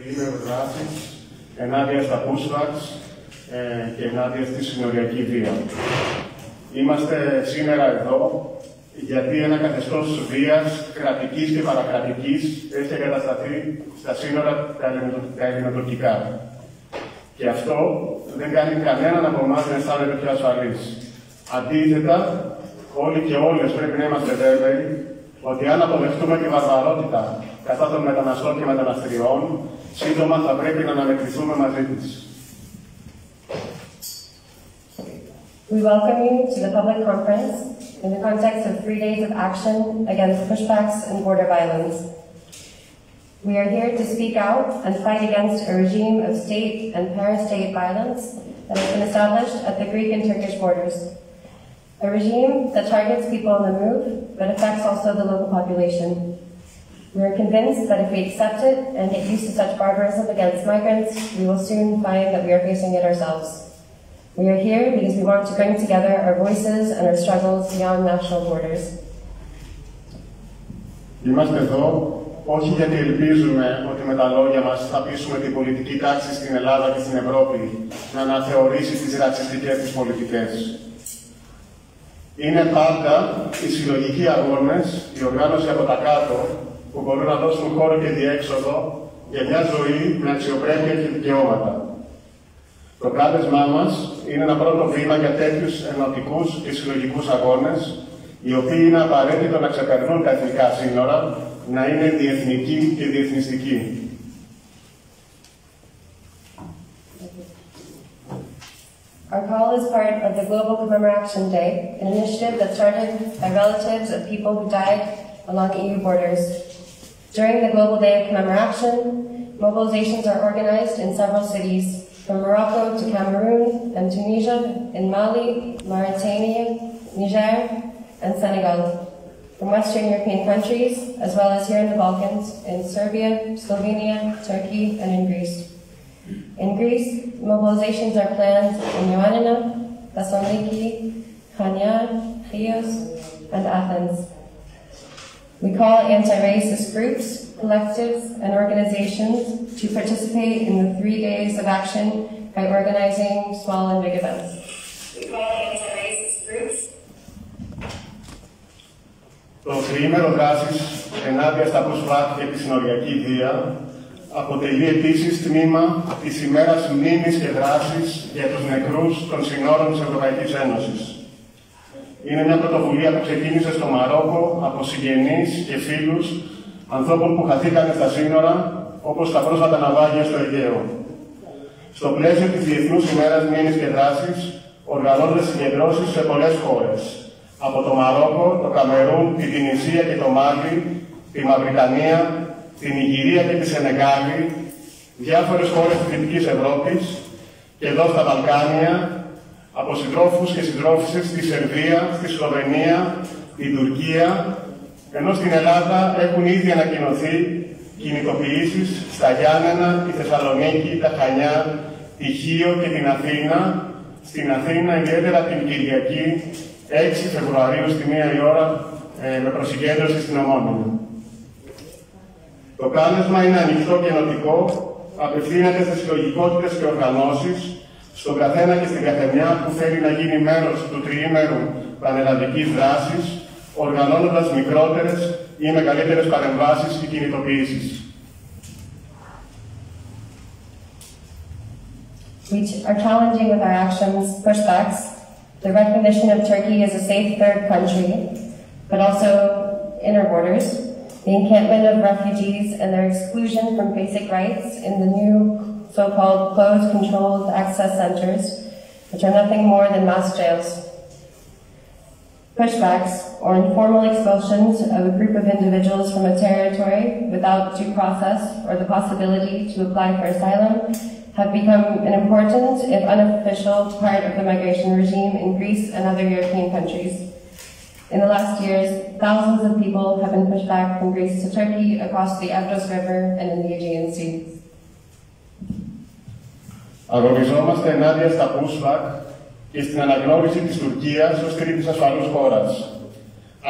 Τριημέρου Δράσης, ενάντια στα Pushbacks και ενάντια στη Συνοριακή Βία. Είμαστε σήμερα εδώ γιατί ένα καθεστώς βίας, κρατικής και παρακρατικής, έχει εγκατασταθεί στα σύνορα τα ελληνοτουρκικά. Και αυτό δεν κάνει κανέναν από εμάς να αισθάνεται πιο ασφαλής. Αντίθετα, όλοι και όλες πρέπει να είμαστε βέβαιοι ότι αν αποδεχτούμε τη βαρβαρότητα κατά των μεταναστών και μεταναστριών, σύντομα θα πρέπει να αναμετρηθούμε μαζί της. We welcome you to the public conference in the context of 3 days of action against pushbacks and border violence. We are here to speak out and fight against a regime of state and parastate violence that has been established at the Greek and Turkish borders. A regime that targets people on the move, but affects also the local population. We are convinced that if we accept it and get used to such barbarism against migrants, we will soon find that we are facing it ourselves. We are here because we want to bring together our voices and our struggles beyond national borders. Είμαστε εδώ όχι γιατί ελπίζουμε ότι με τα λόγια μας θα πείσουμε την πολιτική τάξη στην Ελλάδα και στην Ευρώπη να αναθεωρήσει τις ρατσιστικές της πολιτικές. Είναι πάντα οι συλλογικοί αγώνες, η οργάνωση από τα κάτω, που μπορούν να δώσουν χώρο και διέξοδο για μια ζωή με αξιοπρέπεια και δικαιώματα. Το κάλεσμά μας είναι ένα πρώτο βήμα για τέτοιους ενωτικούς και συλλογικούς αγώνες, οι οποίοι είναι απαραίτητο να ξεπερνούν τα εθνικά σύνορα, να είναι διεθνικοί και διεθνιστικοί. Our call is part of the Global Commemoration Day, an initiative that started by relatives of people who died along EU borders. During the Global Day of Commemoration, mobilizations are organized in several cities, from Morocco to Cameroon and Tunisia, in Mali, Mauritania, Niger, and Senegal, from Western European countries, as well as here in the Balkans, in Serbia, Slovenia, Turkey, and in Greece. In Greece, mobilizations are planned in Ioannina, Thessaloniki, Chania, Chios, and Athens. We call anti-racist groups, collectives, and organizations to participate in the 3 days of action by organizing small and big events. We call anti-racist groups. Το Τριήμερο Δράσης ενάντια στα Pushbacks και τη Συνοριακή Βία αποτελεί επίσης τμήμα της ημέρας μνήμης και δράσης για τους νεκρούς των συνόρων της Ευρωπαϊκής Ένωσης. Είναι μια πρωτοβουλία που ξεκίνησε στο Μαρόκο από συγγενείς και φίλους ανθρώπων που χαθήκανε στα σύνορα, όπως τα πρόσφατα ναυάγια στο Αιγαίο. Στο πλαίσιο της Διεθνούς Ημέρας Μνήμης και Δράσης, οργανώνονται συγκεντρώσεις σε πολλές χώρες. Από το Μαρόκο, το Καμερούν, την Τινησία και το Μάλι, τη Μαυριτανία, την Ιγυρία και τη Σενεγάλη, διάφορες χώρες της Δυτικής Ευρώπης και εδώ στα Βαλκάνια, από συντρόφους και συντρόφισσες στη Σερβία, στη Σλοβενία, την Τουρκία, ενώ στην Ελλάδα έχουν ήδη ανακοινωθεί κινητοποιήσεις στα Γιάννενα, τη Θεσσαλονίκη, τα Χανιά, τη Χίο και την Αθήνα. Στην Αθήνα, ιδιαίτερα την Κυριακή, 6 Φεβρουαρίου στη 1 η ώρα, με προσυγκέντρωση στην Ομόνια. Το κάλεσμα είναι ανοιχτό και ενωτικό, απευθύνεται στις συλλογικότητες και οργανώσεις, στον καθένα και στην καθεμιά που θέλει να γίνει μέρος του Τριημέρου Πανελλαδικής Δράσης, οργανώνοντας μικρότερες ή μεγαλύτερες παρεμβάσεις και κινητοποιήσεις. We are challenging with our actions pushbacks, the recognition of Turkey as a safe third country, but also inner borders, the encampment of refugees and their exclusion from basic rights in the new so-called closed controlled access centers, which are nothing more than mass jails. Pushbacks, or informal expulsions of a group of individuals from a territory without due process or the possibility to apply for asylum, have become an important, if unofficial, part of the migration regime in Greece and other European countries. In the last years, thousands of people have been pushed back from Greece to Turkey, across the Evros River and in the Aegean Sea. Αγωνιζόμαστε ενάντια στα Pushback και στην αναγνώριση της Τουρκίας ως τρίτης ασφαλούς χώρας,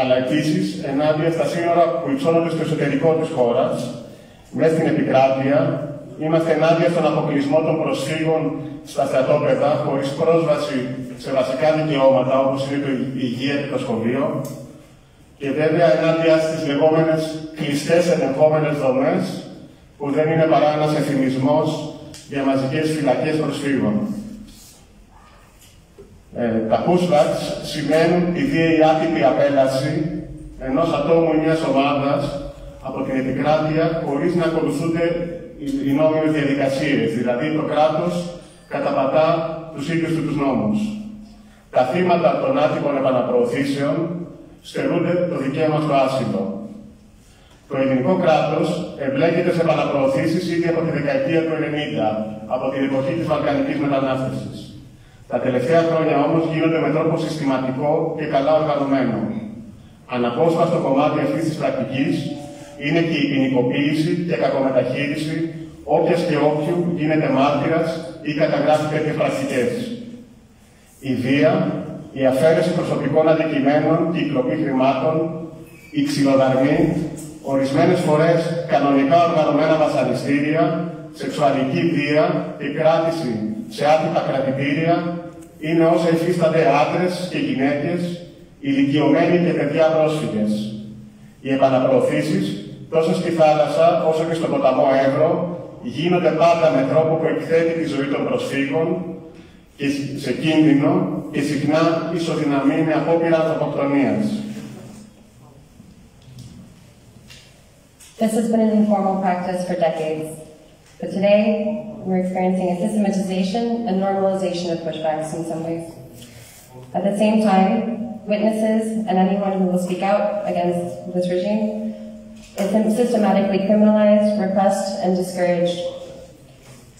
αλλά επίσης ενάντια στα σύνορα που υψώνονται στο εσωτερικό της χώρας, μέσα στην επικράτεια, Είμαστε ενάντια στον αποκλεισμό των προσφύγων στα στρατόπεδα, χωρίς πρόσβαση σε βασικά δικαιώματα, όπως είναι η υγεία και το σχολείο. Και βέβαια ενάντια στις λεγόμενες κλειστές ελεγχόμενες δομές, που δεν είναι παρά ένας εφημισμός για μαζικές φυλακές προσφύγων. Τα Pushbacks σημαίνουν τη βίαιη άτυπη απέλαση ενός ατόμου ή μιας ομάδας από την επικράτεια χωρίς να ακολουθούνται οι νόμιμες διαδικασίες, δηλαδή το κράτος καταπατά τους ίδιους τους νόμους. Τα θύματα των άτυπων επαναπροωθήσεων στερούνται το δικαίωμα στο άσυλο. Το ελληνικό κράτος εμπλέκεται σε επαναπροωθήσεις ήδη από τη δεκαετία του 90, από την εποχή της βαλκανικής μετανάστευσης. Τα τελευταία χρόνια όμως γίνονται με τρόπο συστηματικό και καλά οργανωμένο. Αναπόσπαστο κομμάτι αυτής της πρακτικής είναι και η ποινικοποίηση και κακομεταχείριση όποιας και όποιου γίνεται μάρτυρας ή καταγράφει τέτοιες πρακτικές. Η βία, η αφαίρεση προσωπικών αντικειμένων και η κλοπή χρημάτων, η ξυλοδαρμή, ορισμένες φορές κανονικά οργανωμένα βασανιστήρια, σεξουαλική βία και κράτηση σε άτυπα κρατητήρια είναι όσα υφίστανται άντρες και γυναίκες, ηλικιωμένοι και παιδιά πρόσφυγες. Οι επαναπροωθήσεις, τόσο στη θάλασσα όσο και στον ποταμό Εύρο, γίνονται πάντα με τρόπο που εκθέτει τη ζωή των προσφύγων και σε κίνδυνο και συχνά ισοδυναμεί με απόπειρα ανθρωποκτονίας. This has been an informal practice for decades, but today we're experiencing a systematization and normalization of pushbacks in some ways. At the same time, witnesses and anyone who will speak out against this regime is systematically criminalized, repressed, and discouraged.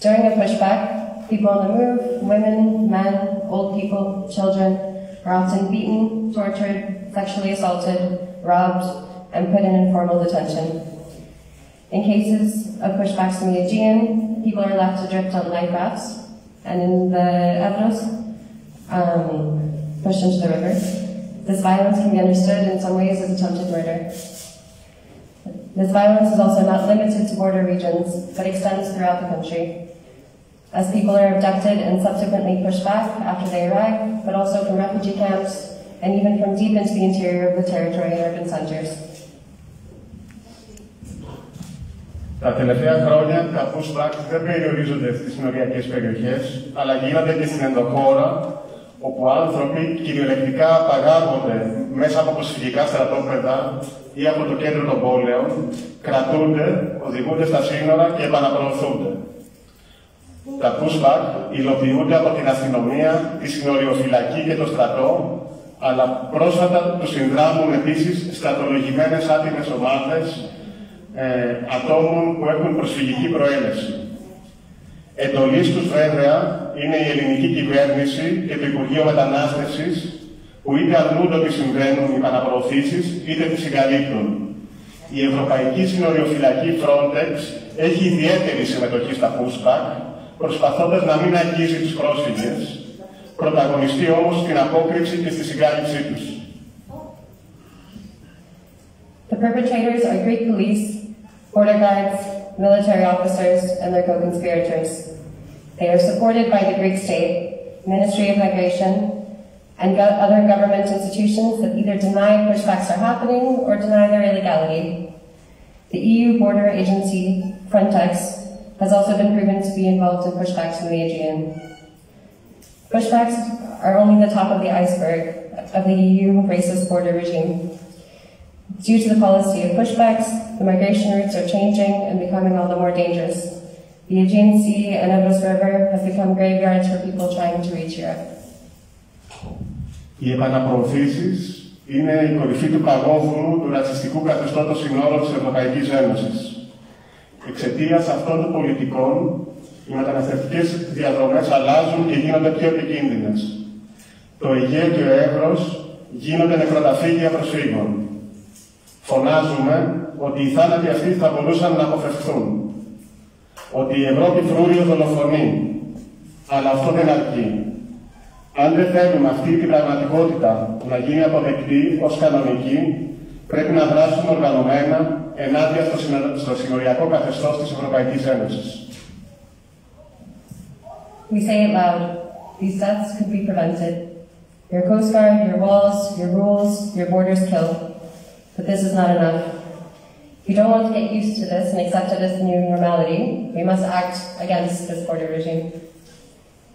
During a pushback, people on the move, women, men, old people, children, are often beaten, tortured, sexually assaulted, robbed, and put in informal detention. In cases of pushbacks in the Aegean, people are left adrift on life rafts, and in the Evros, pushed into the river. This violence can be understood in some ways as attempted murder. This violence is also not limited to border regions, but extends throughout the country, as people are abducted and subsequently pushed back after they arrive, but also from refugee camps, and even from deep into the interior of the territory and urban centers. Τα τελευταία χρόνια τα Pushbacks δεν περιορίζονται στις συνοριακές περιοχές, αλλά γίνονται και στην ενδοχώρα, όπου άνθρωποι κυριολεκτικά απαγάγονται μέσα από προσφυγικά στρατόπεδα ή από το κέντρο των πόλεων, κρατούνται, οδηγούνται στα σύνορα και επαναπροωθούνται. Τα Pushback υλοποιούνται από την αστυνομία, τη συνοριοφυλακή και το στρατό, αλλά πρόσφατα τους συνδράμουν επίσης στρατολογημένες άτιμες ομάδες ατόμων που έχουν προσφυγική προέλευση. Εντολής τους βέβαια είναι η ελληνική κυβέρνηση και το Υπουργείο Μετανάστευσης, που είτε αρνούνται ότι συμβαίνουν οι επαναπροωθήσεις, είτε τις συγκαλύπτουν. Η Ευρωπαϊκή Συνοριοφυλακή Frontex έχει ιδιαίτερη συμμετοχή στα Pushback, προσπαθώντας να μην αγγίζει τους πρόσφυγες, πρωταγωνιστεί όμως στην απόκρυψη και στη συγκάλυψή τους. The perpetrators are Greek police, border guards, military officers, and their co-conspirators. They are supported by the Greek state, Ministry of Migration, and other government institutions that either deny pushbacks are happening or deny their illegality. The EU border agency, Frontex, has also been proven to be involved in pushbacks in the Aegean. Pushbacks are only the top of the iceberg of the EU racist border regime. Due to the policy of pushbacks, the migration routes are changing and becoming all the more dangerous. The Aegean Sea and Evros River have become graveyards for people trying to reach Europe. Οι επαναπροωθήσεις είναι η κορυφή του παγόβουνου του ρατσιστικού καθεστώτος συνόρων της Ευρωπαϊκής Ένωσης. Εξαιτίας αυτών των πολιτικών, οι μεταναστευτικές διαδρομές αλλάζουν και γίνονται πιο επικίνδυνες. Το Αιγαίο και ο Εύρος γίνονται νεκροταφύγια προσφύγων. Φωνάζουμε ότι οι θάνατοι αυτοί θα μπορούσαν να αποφευχθούν. Ότι η Ευρώπη φρούριο δολοφονεί. Αλλά αυτό δεν αρκεί. Αν δεν θέλουμε αυτή την πραγματικότητα να γίνει αποδεκτή ως κανονική, πρέπει να δράσουμε οργανωμένα ενάντια στο συνοριακό καθεστώς της Ευρωπαϊκής Ένωσης. we say it loud. These deaths could be prevented. Your Coast Guard, your walls, your rules, your borders kill. But this is not enough. If you don't want to get used to this and accept it as the new normality, we must act against this border regime.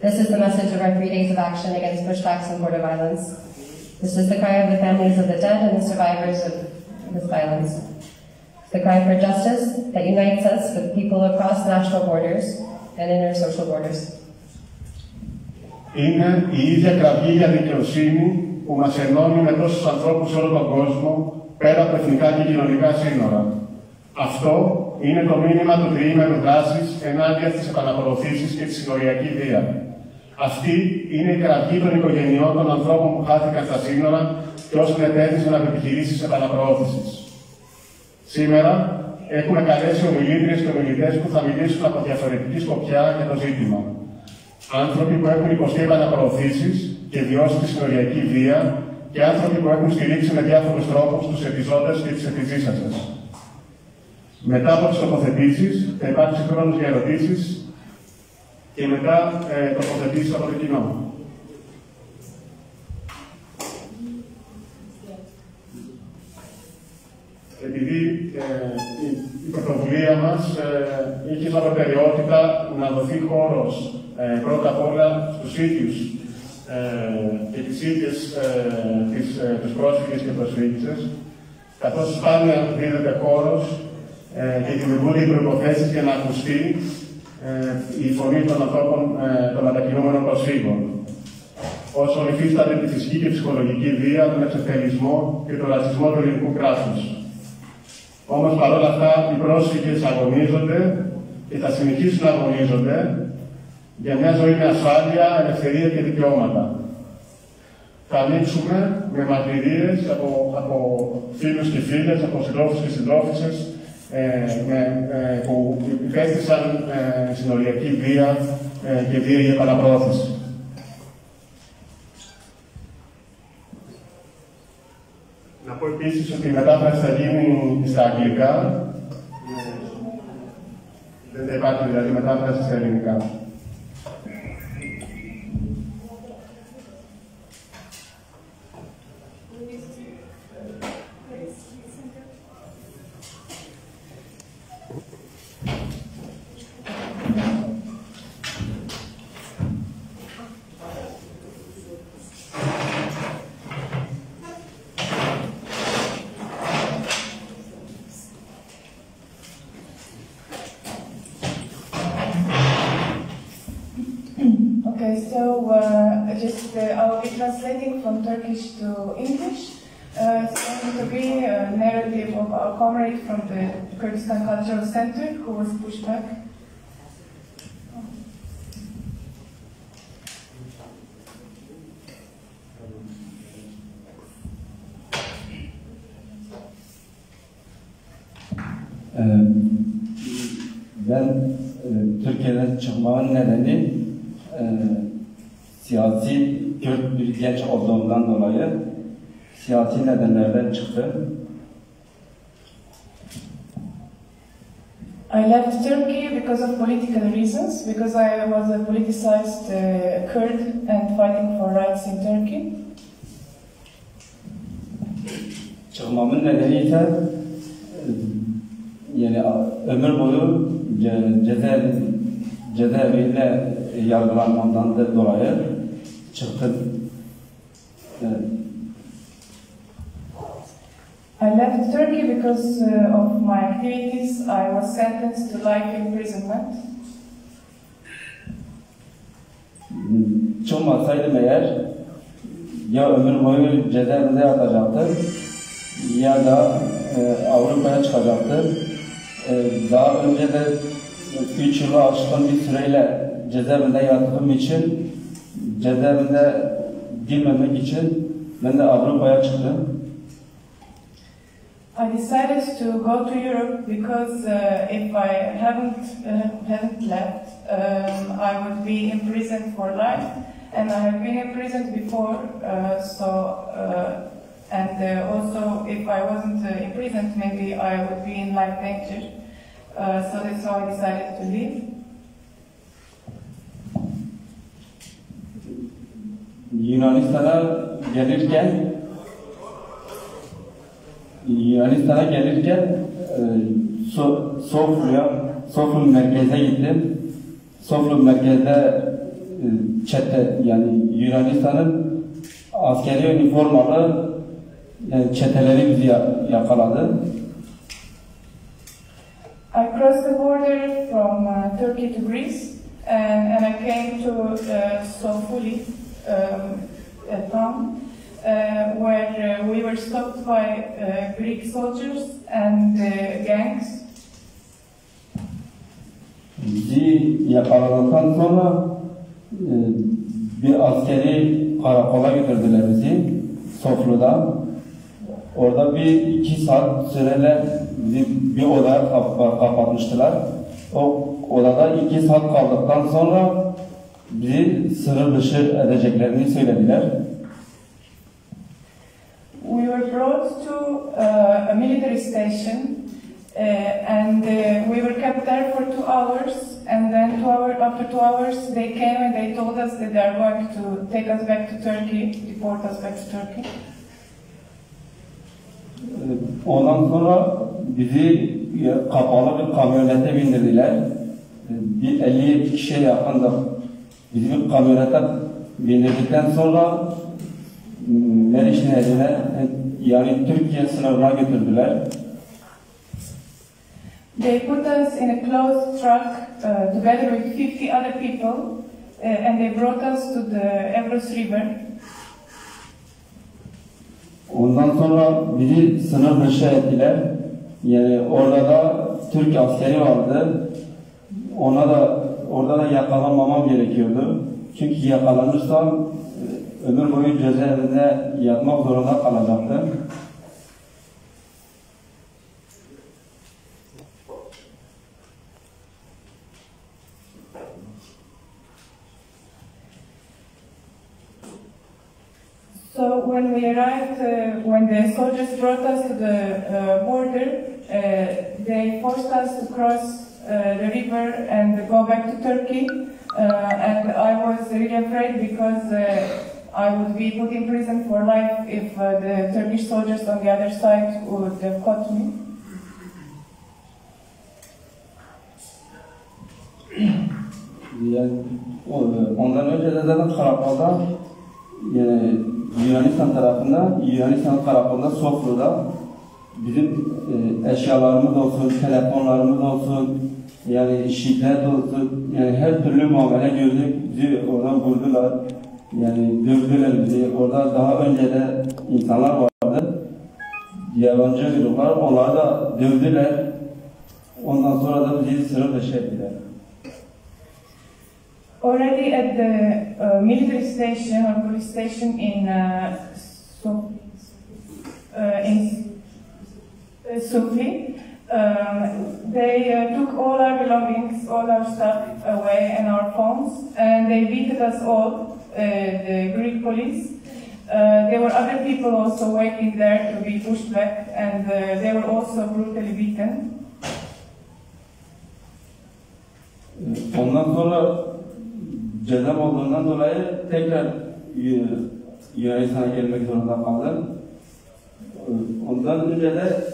This is the message of our 3 days of action against pushbacks and border violence. This is the cry of the families of the dead and the survivors of this violence. The cry for justice that unites us with people across national borders and inner social borders. Είναι η ίδια κραυγή για δικαιοσύνη που μας ενώνει με τόσους ανθρώπους σε όλο τον κόσμο, πέρα από εθνικά και κοινωνικά σύνορα. Αυτό είναι το μήνυμα του Τριημέρου Δράσης ενάντια στις επαναπροωθήσεις και τη συνοριακή βία. Αυτή είναι η κραυγή των οικογενειών των ανθρώπων που χάθηκαν στα σύνορα και όσων ετέθησαν από επιχειρήσεις επαναπροώθησης. Σήμερα έχουμε καλέσει ομιλήτριες και ομιλητές που θα μιλήσουν από διαφορετική σκοπιά για το ζήτημα. Άνθρωποι που έχουν υποστεί επαναπροωθήσεις και βιώσει τη συνοριακή βία και άνθρωποι που έχουν στηρίξει με διάφορους τρόπους τους επιζώντες και τις επιζήσαντες. Μετά από τις τοποθετήσεις θα υπάρξει χρόνος για ερωτήσεις και μετά τοποθετήσεις από το κοινό. Επειδή η πρωτοβουλία μας είχε σαν προτεραιότητα να δοθεί χώρος πρώτα απ' όλα στους ίδιους και τις ίδιες τους πρόσφυγες και προσφύγησες, καθώς σπάνια δίδεται χώρος και δημιουργούνται οι προϋποθέσεις για να ακουστεί η φωνή των ανθρώπων των μετακινούμενων προσφύγων, όσων υφίστανται τη φυσική και ψυχολογική βία, τον εξευτελισμό και τον ρατσισμό του ελληνικού κράτους. Όμως παρόλα αυτά οι πρόσφυγες αγωνίζονται και θα συνεχίσουν να αγωνίζονται για μια ζωή με ασφάλεια, ελευθερία και δικαιώματα. Θα ανοίξουμε με μαρτυρίες από φίλους και φίλες, από συντρόφους και συντρόφισσες που υπέστησαν συνοριακή βία και βία για επαναπροώθηση. Να πω επίσης ότι η μετάφραση θα γίνει στα αγγλικά. Δεν θα υπάρχει δηλαδή μετάφραση στα ελληνικά. I will be translating from Turkish to English. It's going to be a narrative of our comrade from the Kurdistan Cultural Center who was pushed back. Ben Türkiye'den çıkmamın nedeni siyasi Kürt bir genç olduğumdan dolayı siyasi nedenlerden çıktı. I left Turkey because of political reasons, because I was a politicized Kurd and fighting for rights in Turkey. Çıkmamın nedeni ise yani ömür boyu cezaevinde yargılanmamdan da dolayı çıktım. I left Turkey because of my activities. I was sentenced to life imprisonment. Çıkmasaydım eğer ya ömür boyu cezaevinde yatacaktım ya da Avrupa'ya çıkacaktım. Daha önce de 3 yılı aşkın bir süreyle cezaevinde yattığım için cezaevinde girmemek için ben de Avrupa'ya çıktım. I decided to go to Europe because if I hadn't left, I would be imprisoned for life, and I have been imprisoned before. Also, if I wasn't imprisoned, maybe I would be in life danger. So that's how I decided to leave. Yunanistan'a gelirken Sofya merkeze gittim. Sofya merkezde çete, yani Yunanistan'ın askeri üniformalı çeteleri bizi yakaladı. I crossed the border from Turkey to Greece, and I came to Sofuli, a town, where we were stopped by Greek soldiers and gangs. Bizi yakaladıktan sonra bir askeri karakola götürdüler bizi, Soflu'da. Orada bir 2 saat süreyle bizi bir odaya kapatmıştılar. O odada 2 saat kaldıktan sonra bizi sınır dışı edeceklerini söylediler. We were brought to a military station, and we were kept there for 2 hours, and then after 2 hours they came and they told us that they are going to take us back to Turkey, deport us back to Turkey. Ondan sonra bizi kapalı bir kamyonete bindirdiler. Bir 50 kişiye yakın da bizi bir kamyonete bindirdikten sonra Meriç Nehri'ne, yani Türkiye sınırına götürdüler. They put us in a closed truck together with 50 other people, and they brought us to the Evros River. Ondan sonra bizi sınır dışı ettiler. Yani orada da Türk askeri vardı. Orada da yakalanmamam gerekiyordu. Çünkü yakalanırsam ömür boyu cezaevinde yatmak zorunda kalacaktım. So when we arrived, when the soldiers brought us to the border, they forced us to cross the river and go back to Turkey. And I was really afraid because I would be put in prison for life if the Turkish soldiers on the other side would have caught me. Yani, ondan önce de zaten karakolda, yani Yunanistan tarafında, Yunanistan karakolda Sofya'da bizim eşyalarımız olsun, telefonlarımız olsun, yani şiddet olsun, yani her türlü muamele gördük. Bizi oradan vurdular, yani dövdüler bizi. Orada daha önce de insanlar vardı, yabancı gruplar, onları da dövdüler. Ondan sonra da bizi sınır dışı ettiler. Already at the military station or police station in Sofia, they took all our belongings, all our stuff away and our phones, and they beat us all, the Greek police. There were other people also waiting there to be pushed back, and they were also brutally beaten. Ondan sonra cezam olduğundan dolayı tekrar Yunanistan'a gelmek zorunda kaldım. Ondan önce de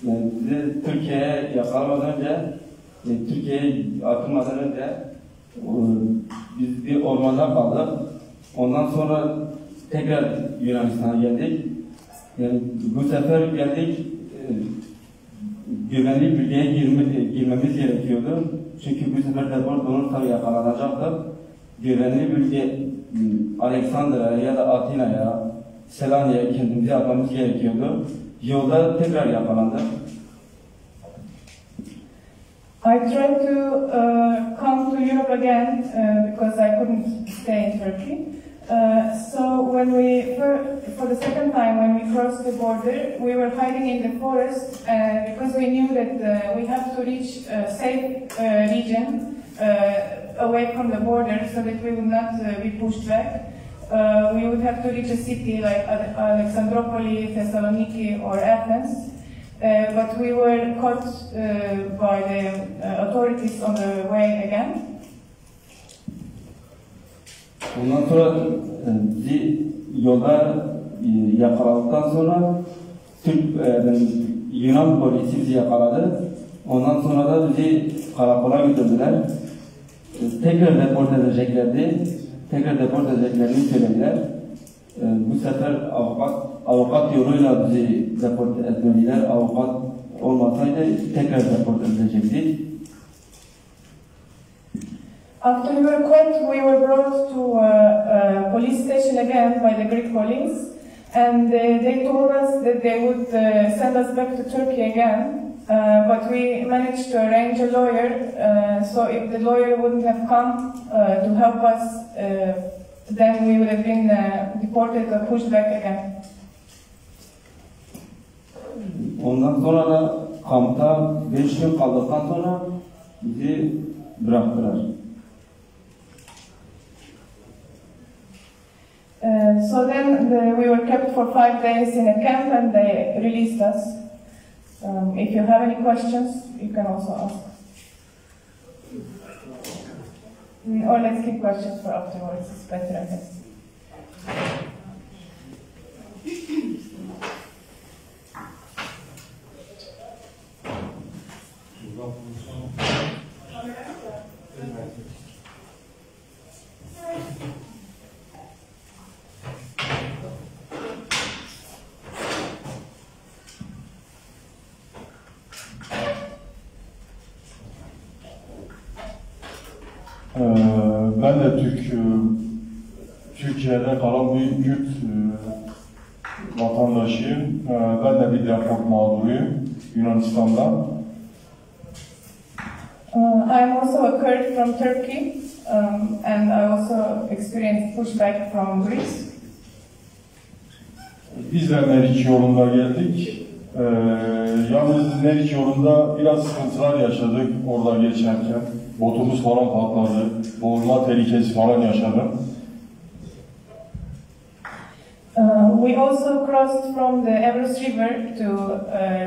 yani bizi Türkiye'ye yakalamadan önce, Türkiye'ye atılmadan önce biz bir ormanda kaldık. Ondan sonra tekrar Yunanistan'a geldik. Yani bu sefer geldik, güvenli bölgeye girmemiz gerekiyordu. Çünkü bu sefer de tabii yakalanacaktık. Güvenli bölge Aleksandra'ya ya da Atina'ya, Selanik'e kendimizi atmamız gerekiyordu. Yolda tekrar yakalandık. I tried to come to Europe again because I couldn't stay in Turkey. So when for the second time when we crossed the border, we were hiding in the forest because we knew that we have to reach a safe region away from the border so that we would not be pushed back. We would have to reach a city like Alexandropoli, Thessaloniki, or Athens. But we were caught by the authorities on the way again. Ondan sonra yolda yakaladıktan sonra Yunan polisi bizi yakaladı. Ondan sonra da bizi karakola götürdüler. Tekrar deport edeceklerini söylediler. Bu sefer avukat yoluyla bizi deport etmediler. Avukat olmasaydı tekrar deport edilecektik. After we were caught, we were brought to a police station again by the Greek police, and they told us that they would send us back to Turkey again. But we managed to arrange a lawyer, so if the lawyer wouldn't have come to help us, then we would have been deported or pushed back again. Ondan sonra da kampta 5 gün kaldıktan sonra bizi bıraktılar. So then we were kept for 5 days in a camp and they released us. If you have any questions, you can also ask. Or let's keep questions for afterwards, it's better, I guess. Ben de Türkiye'de kalan bir Kürt vatandaşıyım. Ben de bir deport mağduruyum Yunanistan'da. I am also a Kurd from Turkey, and I also experienced pushback from Greece. Biz de Meriç yolunda geldik. Yalnız Meriç yolunda biraz sıkıntılar yaşadık orada geçerken. Botumuz falan patladı, boğulma tehlikesi falan yaşadım. We also crossed from the Evros River to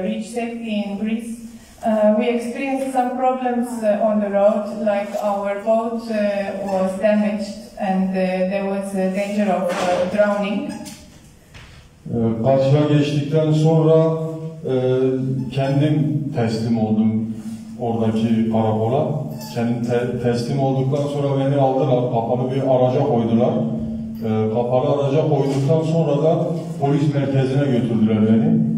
reach safety in Greece. We experienced some problems on the road, like our boat was damaged and there was a danger of drowning. Karşıya geçtikten sonra kendim teslim oldum oradaki karakola. Kendim teslim olduktan sonra beni aldılar, kapalı bir araca koydular. Kapalı araca koyduktan sonra da polis merkezine götürdüler beni.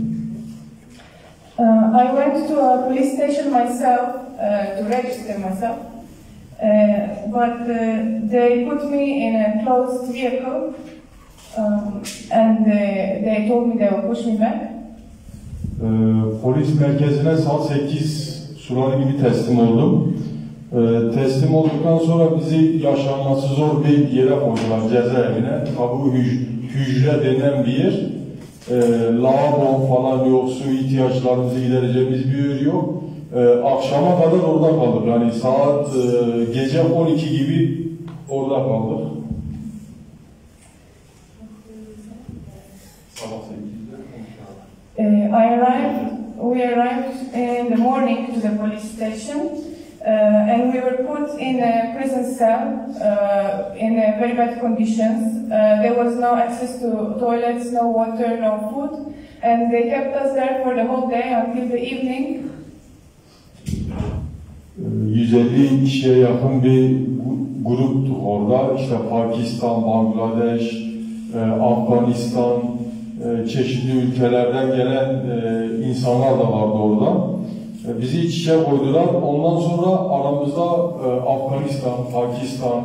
I went to a police station myself to register myself, but they put me in a closed vehicle and they told me they would push me back. Polis merkezine saat 8 suları gibi teslim oldum. Teslim olduktan sonra bizi yaşanması zor bir yere koydular, cezaevine. Bu hücre denen bir yer. Lavabo falan yok, su ihtiyaçlarımızı gidereceğimiz bir yer yok. Akşama kadar orada kaldık. Yani saat gece 12 gibi orada kaldık. We arrived in the morning to the police station, and we were put in a prison cell in very bad conditions. There was no access to toilets, no water, no food, and they kept us there for the whole day until the evening. 150 kişiye yakın bir gruptuk orada. İşte Pakistan, Bangladeş, Afganistan, çeşitli ülkelerden gelen insanlar da vardı orada. Bizi iç içe koydular. Ondan sonra aramızda Afganistan, Pakistan,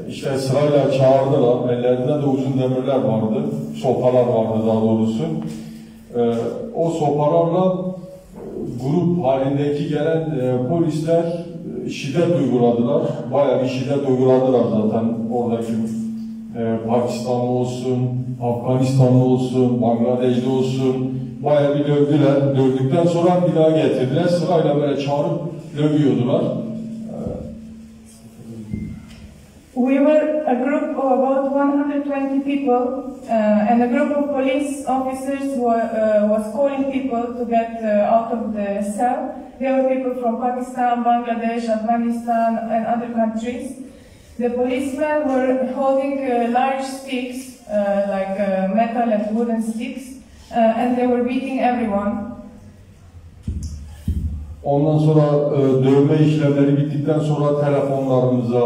işte sırayla çağırdılar. Ellerinde de uzun demirler vardı. Sopalar vardı daha doğrusu. O sopalarla grup halindeki gelen polisler şiddet uyguladılar. Bayağı bir şiddet uyguladılar zaten oradaki Pakistanlı olsun, Afganistanlı olsun, Bangladeşli olsun. Bayağı bir dövdüler. Dövdükten sonra bir daha getirdiler. Sırayla böyle çağırıp dövüyordular. We were a group of about 120 people, and a group of police officers was calling people to get out of the cell. There were people from Pakistan, Bangladesh, Afghanistan, and other countries. The policemen were holding large sticks, like metal and wooden sticks, and they were beating everyone. Ondan sonra dövme işlemleri bittikten sonra telefonlarımıza,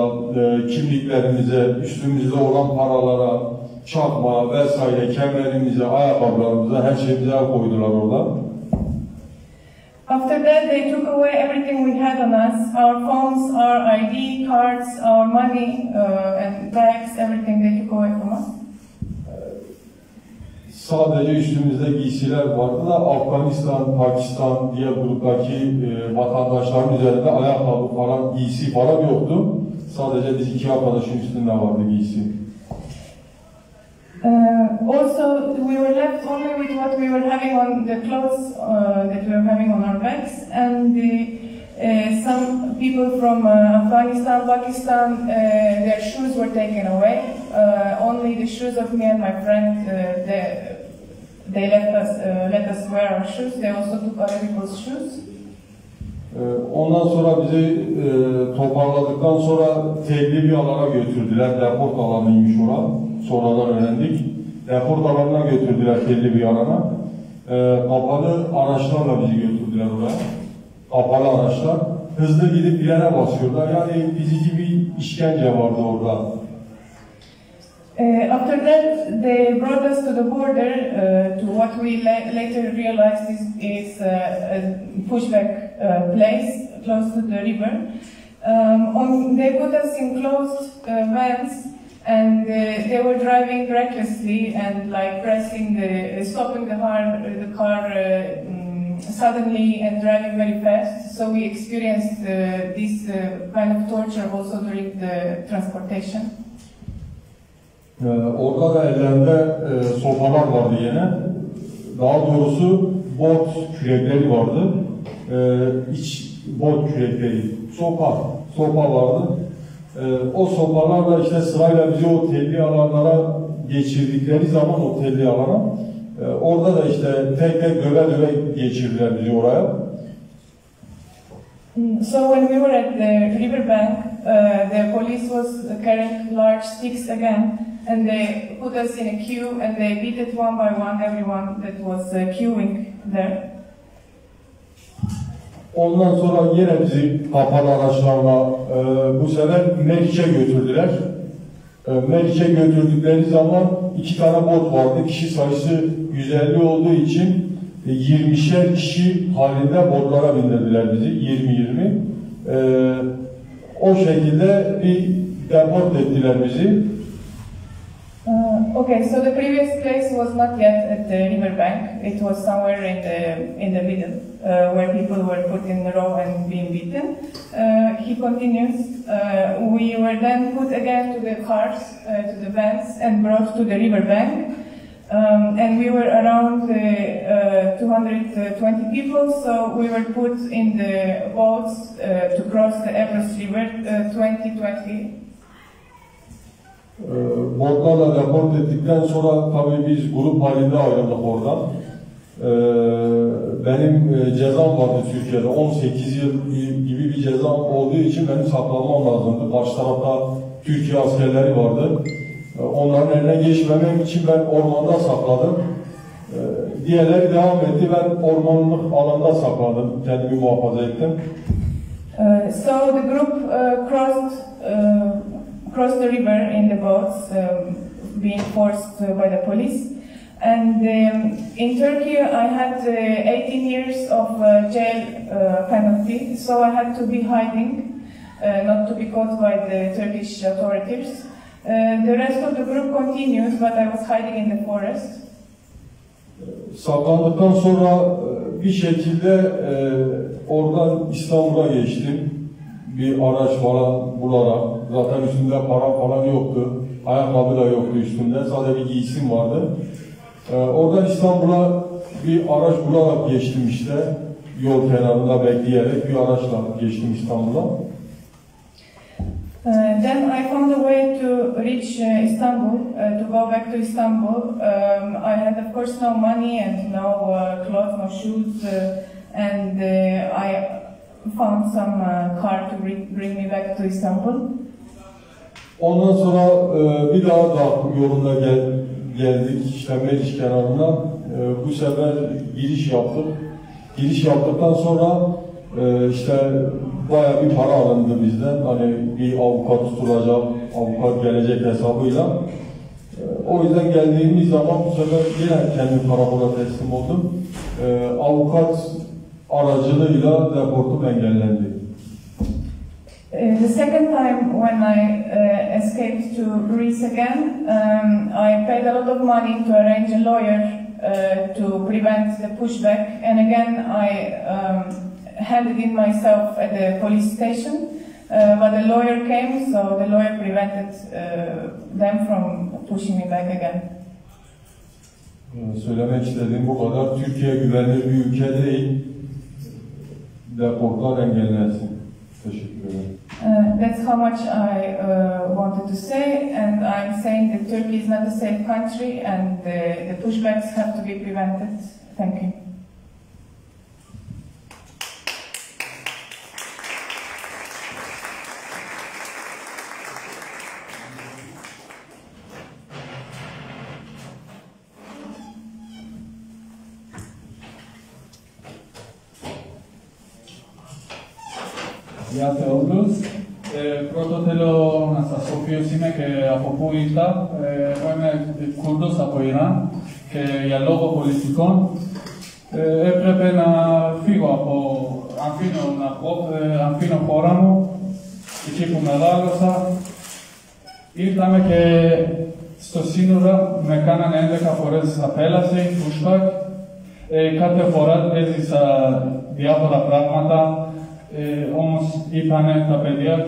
kimliklerimize, üstümüzde olan paralara, çakma vesaire, kemerimize, ayakkabılarımıza, her şeyimize koydular orada. After that, they took away everything we had on us, our phones, our ID cards, our money, and bags, everything they took away from us. Sadece üstümüzde giysiler vardı da Afganistan, Pakistan diye gruptaki vatandaşların üzerinde ayakkabı falan, giysi falan yoktu. Sadece biz iki arkadaşın üstünde vardı giysi. Also, we were left only with what we were having on the clothes that we were having on our backs, and some people from Afghanistan, Pakistan, their shoes were taken away. Only the shoes of me and my friend, they let us wear our shoes. They also took other people's shoes. Ondan sonra bizi toparladıktan sonra telli bir alana götürdüler. Deport alanıymış orası. Sonradan öğrendik. Deport alanına götürdüler telli bir alana. Kapalı araçlarla bizi götürdüler oraya. Kapalı araçlar. Hızlı gidip bilene basıyorlar. Yani fizici bir işkence vardı orada. After that, they brought us to the border, to what we later realized is a pushback place close to the river. They put us in closed vans, and they were driving recklessly and like stopping the car suddenly and driving very fast. So we experienced this kind of torture also during the transportation. Orada da ellerinde sopalar vardı yine. Daha doğrusu bot kürekleri vardı. İç bot kürekleri. Sopa vardı. O sopalarla işte sırayla bizi o telli alanlara geçirdikleri zaman o telli alana orada da işte tek tek döve geçirdiler bizi oraya. So when we were at the riverbank, the police was carrying large sticks again, and they put us in a queue, and they beat it one by one, everyone that was queuing there. Ondan sonra yine bizi kapalı araçlarla bu sefer Meriç'e götürdüler. Meriç'e götürdükleri zaman 2 tane bot vardı. Kişi sayısı 150 olduğu için 20'şer kişi halinde botlara bindirdiler bizi. 20-20. O şekilde bir deport ettiler bizi. Okay, so the previous place was not yet at the riverbank. It was somewhere in the middle, where people were put in a row and being beaten. He continues. We were then put again to the cars, to the vans, and brought to the riverbank. And we were around 220 people, so we were put in the boats to cross the Evros River 2020. Botlarla deport ettikten sonra tabii biz grup halinde ayrıldık oradan. Benim cezam vardı Türkiye'de, 18 yıl gibi bir cezam olduğu için benim saklanmam lazımdı. Karşı tarafta Türkiye askerleri vardı. Onların eline geçmemem için ben ormanda sakladım. Diğerleri devam etti, ben ormanlık alanda sakladım, kendimi muhafaza ettim. So the group crossed the river in the boats, being forced by the police. And in Turkey, I had 18 years of jail penalty, so I had to be hiding, not to be caught by the Turkish authorities. The rest of the group continued, but I was hiding in the forest. Saklandıktan sonra bir şekilde oradan İstanbul'a geçtim. Bir araç falan bularak, zaten üstünde para falan yoktu, ayakkabı da yoktu üstünde, sadece bir giysim vardı. Oradan İstanbul'a bir araç bularak geçtim işte, yol kenarında bekleyerek bir araçla geçtim İstanbul'a. Then I found a way to reach Istanbul, to go back to Istanbul. I had of course no money and no clothes, no shoes, and I found some car to bring me back to Istanbul. Ondan sonra bir daha da yolunda geldik işte Meriç kenarına. Bu sefer giriş yaptık. Giriş yaptıktan sonra işte bayağı bir para alındı bizden. Hani bir avukat tutulacak, avukat gelecek hesabıyla. O yüzden geldiğimiz zaman bu sefer yine kendi karakola teslim oldum. Avukat aracılığıyla deportum engellendi. The second time when I escaped to Greece again, I paid a lot of money to arrange a lawyer to prevent the pushback, and again I handed in myself at the police station, but the lawyer came, so the lawyer prevented them from pushing me back again. Söylemek istediğim bu kadar. Türkiye güvenli bir ülke değil. Deportlar engellensin. Teşekkür ederim. That's how much I wanted to say, and I'm saying that Turkey is not a safe country, and the pushbacks have to be prevented. Thank you. Γεια σε όλους. Πρώτο θέλω να σας πω ποιος είμαι και από πού ήρθα. Εγώ είμαι Κούρδος από Ιράν και για λόγω πολιτικών έπρεπε να φύγω από, αφήνω χώρα μου, εκεί που μεγάλωσα. Ήρθαμε και στο σύνορα, με κάνανε 11 φορές απέλαση, pushback. Κάθε φορά έζησα διάφορα πράγματα. Όμως είπανε τα παιδιά,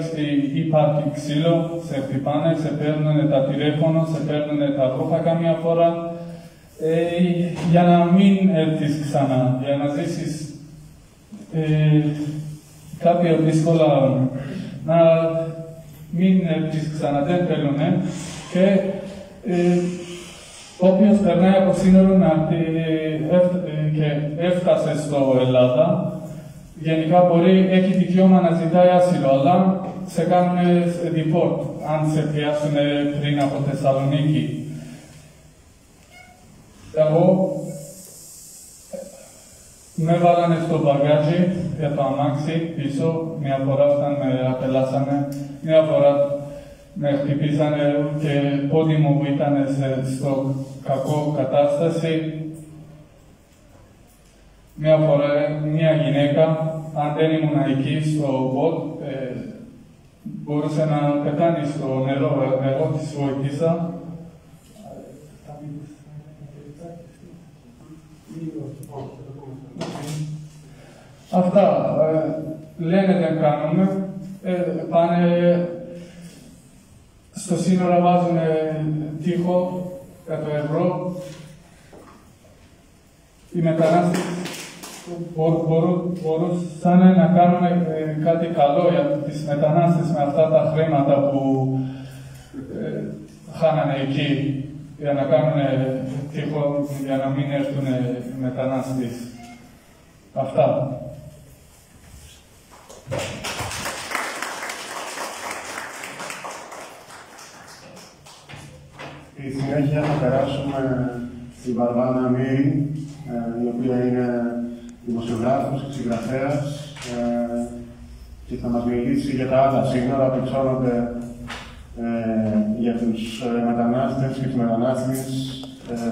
υπάρχει ξύλο, σε χτυπάνε, σε παίρνουνε τα τηλέφωνα, σε παίρνουνε τα ρούχα καμιά φορά, για να μην έρθεις ξανά, για να ζήσεις κάποια δύσκολα, να μην έρθεις ξανά, δεν θέλουνε. Και όποιος περνάει από σύνορο και έφτασε στο Ελλάδα, γενικά μπορεί, έχει δικαίωμα να ζητάει άσυλο, αλλά σε κάνουν deport, αν σε πιάσουν πριν από Θεσσαλονίκη. Εγώ με βάλανε στο μπαγκάζι για το αμάξι πίσω, μια φορά όταν με απελάσανε, μια φορά με χτυπήσανε και πόδι μου ήταν στο κακό κατάσταση. Μια φορά μια γυναίκα, αν δεν ήμουν εκεί στο μποτ, μπορούσε να πεθάνει στο νερό. Εγώ της βοηθήσα. Αυτά λένε δεν κάνουμε. Πάνε στο σύνορα, βάζουν τείχο 100 ευρώ. Οι μετανάστες μπορούσαν να κάνουν κάτι καλό για τις μετανάστες με αυτά τα χρήματα που χάνανε εκεί, για να κάνουν τείχο, για να μην έρθουν οι μετανάστες. Αυτά. Στη συνέχεια θα περάσουμε στην Βαρβάνα Μύρη, η οποία είναι δημοσιογράφος και συγγραφέας και θα μας μιλήσει για τα άλλα σύνορα που υψώνονται για τους μετανάστες και τις μετανάστες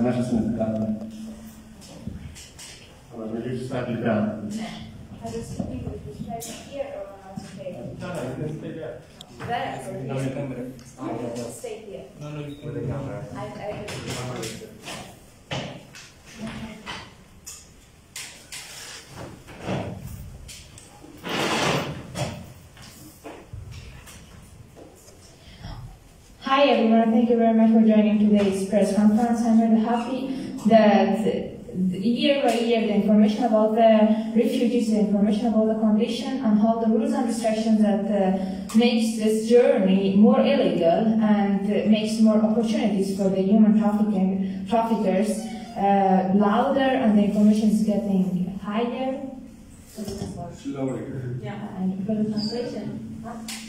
μέσα στην Ελλάδα. Θα μας μιλήσει στα αγγλικά. Hi everyone, thank you very much for joining today's press conference. I'm really happy that year by year the information about the refugees, the information about the condition and how the rules and restrictions that makes this journey more illegal and makes more opportunities for the human traffickers louder, and the information is getting higher. Slowly. Yeah, and you got the translation.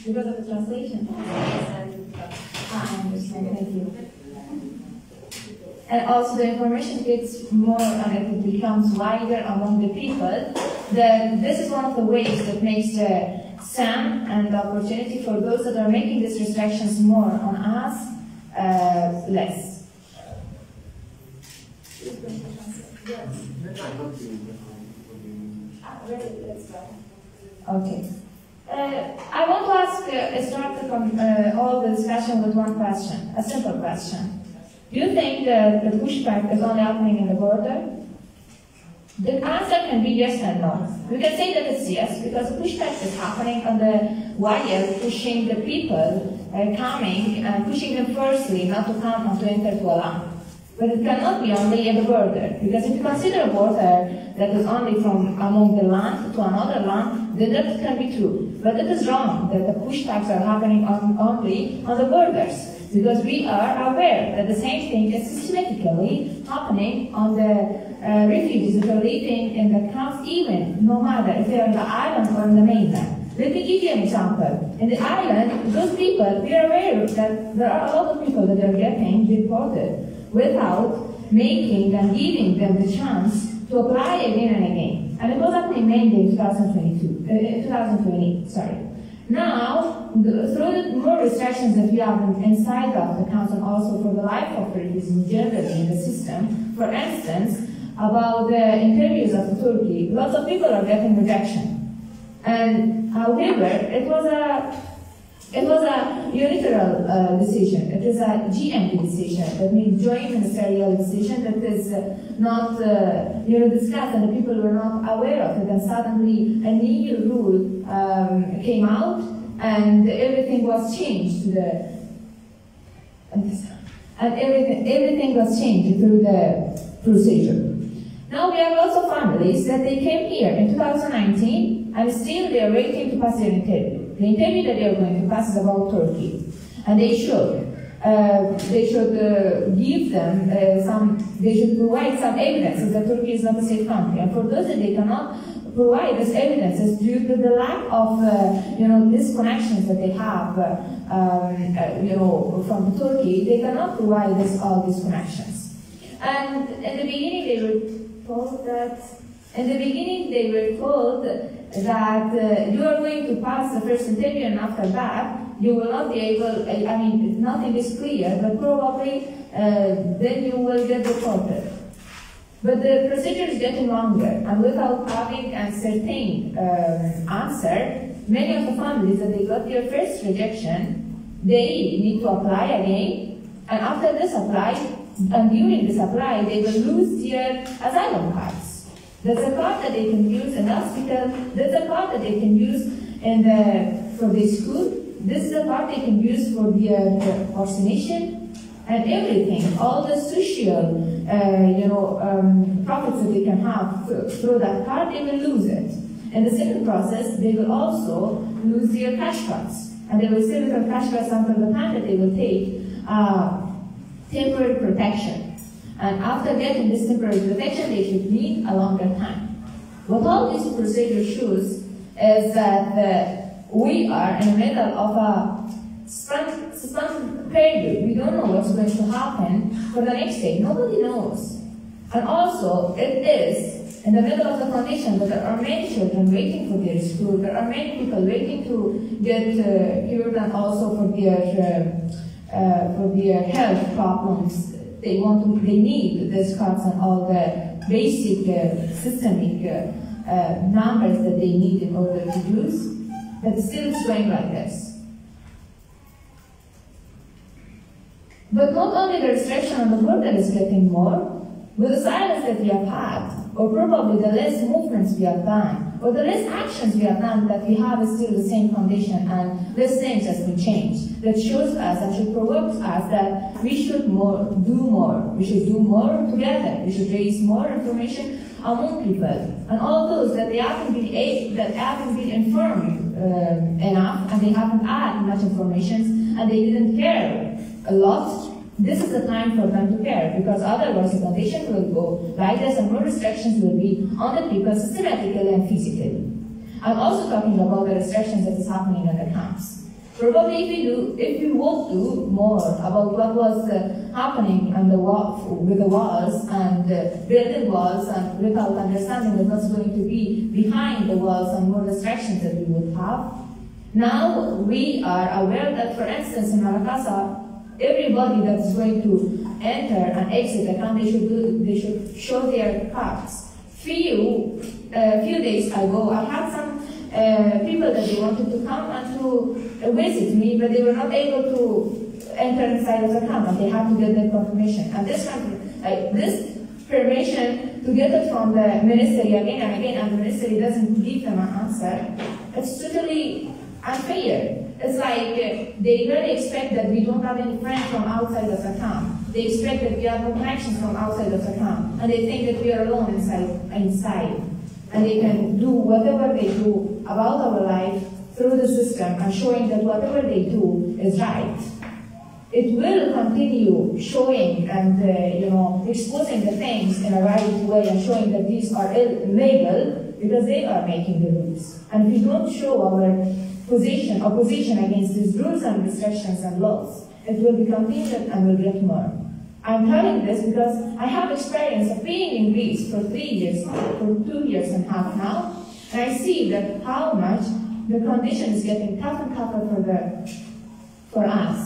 You got the translation. I understand, thank you. And also the information gets more and it becomes wider among the people. This is one of the ways that makes the SAM and the opportunity for those that are making these restrictions more on us less. Okay. I want to ask, start all the discussion with one question, a simple question. Do you think that the pushback is only happening in the border? The answer can be yes and no. We can say that it's yes, because the pushback is happening on the wire, pushing the people coming and pushing them firstly not to come and to enter to a land. But it cannot be only at the border, because if you consider a border that is only from among the land to another land, then that can be true. But it is wrong that the pushbacks are happening only on the borders, because we are aware that the same thing is systematically happening on the refugees that are living in the camps, even no matter if they are on the island or on the mainland. Let me give you an example. In the island, those people, we are aware that there are a lot of people that are getting deported without making and giving them the chance to apply again and again. And it was happening mainly in 2020, sorry. Now, through the more restrictions that we have inside of the council, also for the life of refugees generally in the system, for instance, about the interviews of Turkey, lots of people are getting rejection. And however, it was a unilateral decision. It is a GMP decision. That means joint ministerial decision that is not discussed, and the people were not aware of it. And suddenly a new rule came out, and everything was changed to everything was changed through the procedure. Now we have lots of families that they came here in 2019, and still they are waiting to pass their interview. The interview that they are going to pass is about Turkey, and they should give them they should provide some evidence that Turkey is not a safe country. And for those that they cannot provide these evidences due to the lack of these connections that they have from Turkey, they cannot provide all these connections. And in the beginning they were told that you are going to pass the first interview, and after that you will not be able, nothing is clear, but probably then you will get deported. But the procedure is getting longer, and without having a certain answer, many of the families that they got their first rejection, they need to apply again, and after this apply, and during this apply, they will lose their asylum cards. There's a card that they can use in the hospital, there's a card that they can use for the school, this is a card they can use for their vaccination, and everything, all the social profits that they can have through that card, they will lose it. In the second process, they will also lose their cash cards, and they will stay with their cash cards until the time that they will take temporary protection. And after getting this temporary protection, they should need a longer time. What all this procedure shows is that we are in the middle of a suspended period. We don't know what's going to happen for the next day. Nobody knows. And also, it is in the middle of the condition that there are many children waiting for their school. There are many people waiting to get cured, and also for their health problems. They need these cards and all the basic systemic numbers that they need in order to use, but still it's going like this. But not only the restriction on the border is getting more, with the silence that we have had, or probably the less movements we have done, or the less actions we have done, that we have is still the same condition, and less things has been changed. That shows us and should provoke us that we should do more. We should do more together. We should raise more information among people, and all those that they haven't been informed enough, and they haven't had much information, and they didn't care a lot. This is the time for them to care, because otherwise the condition will go like this, and more restrictions will be on the people systematically and physically. I'm also talking about the restrictions that is happening in the camps. Probably if we would do more about what was happening on the with the walls and building walls, and without understanding that what's going to be behind the walls and more restrictions that we would have. Now we are aware that, for instance, in Malakasa, everybody that is going to enter and exit the country they should show their cards. Few days ago, I had some people that they wanted to come and to visit me, but they were not able to enter inside of the camp, and they had to get their confirmation. And this permission to get it from the ministry again and again, and the ministry doesn't give them an answer, it's totally unfair. It's like they really expect that we don't have any friends from outside of the camp. They expect that we have no connections from outside of the camp, and they think that we are alone inside. And they can do whatever they do about our life through the system and showing that whatever they do is right. It will continue showing and exposing the things in a right way and showing that these are illegal because they are making the rules. And if we don't show our opposition against these rules and restrictions and laws, it will be continued and will get more. I'm telling this because I have experience of being in Greece for 3 years, for 2 years and a half now, and I see that how much the condition is getting tougher and tougher for us.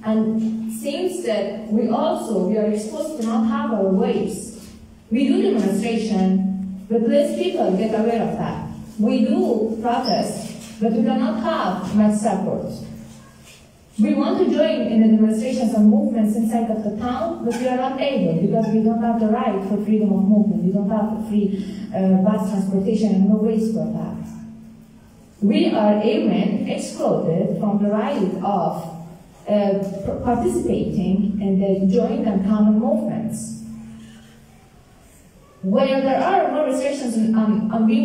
And it seems that we are exposed to not have our voice. We do demonstration, but less people get aware of that. We do protest, but we cannot have much support. We want to join in the demonstrations and movements inside of the town, but we are not able because we don't have the right for freedom of movement. We don't have free bus transportation and no ways for that. We are even excluded from the right of participating in the joint and common movements. When there are more restrictions and we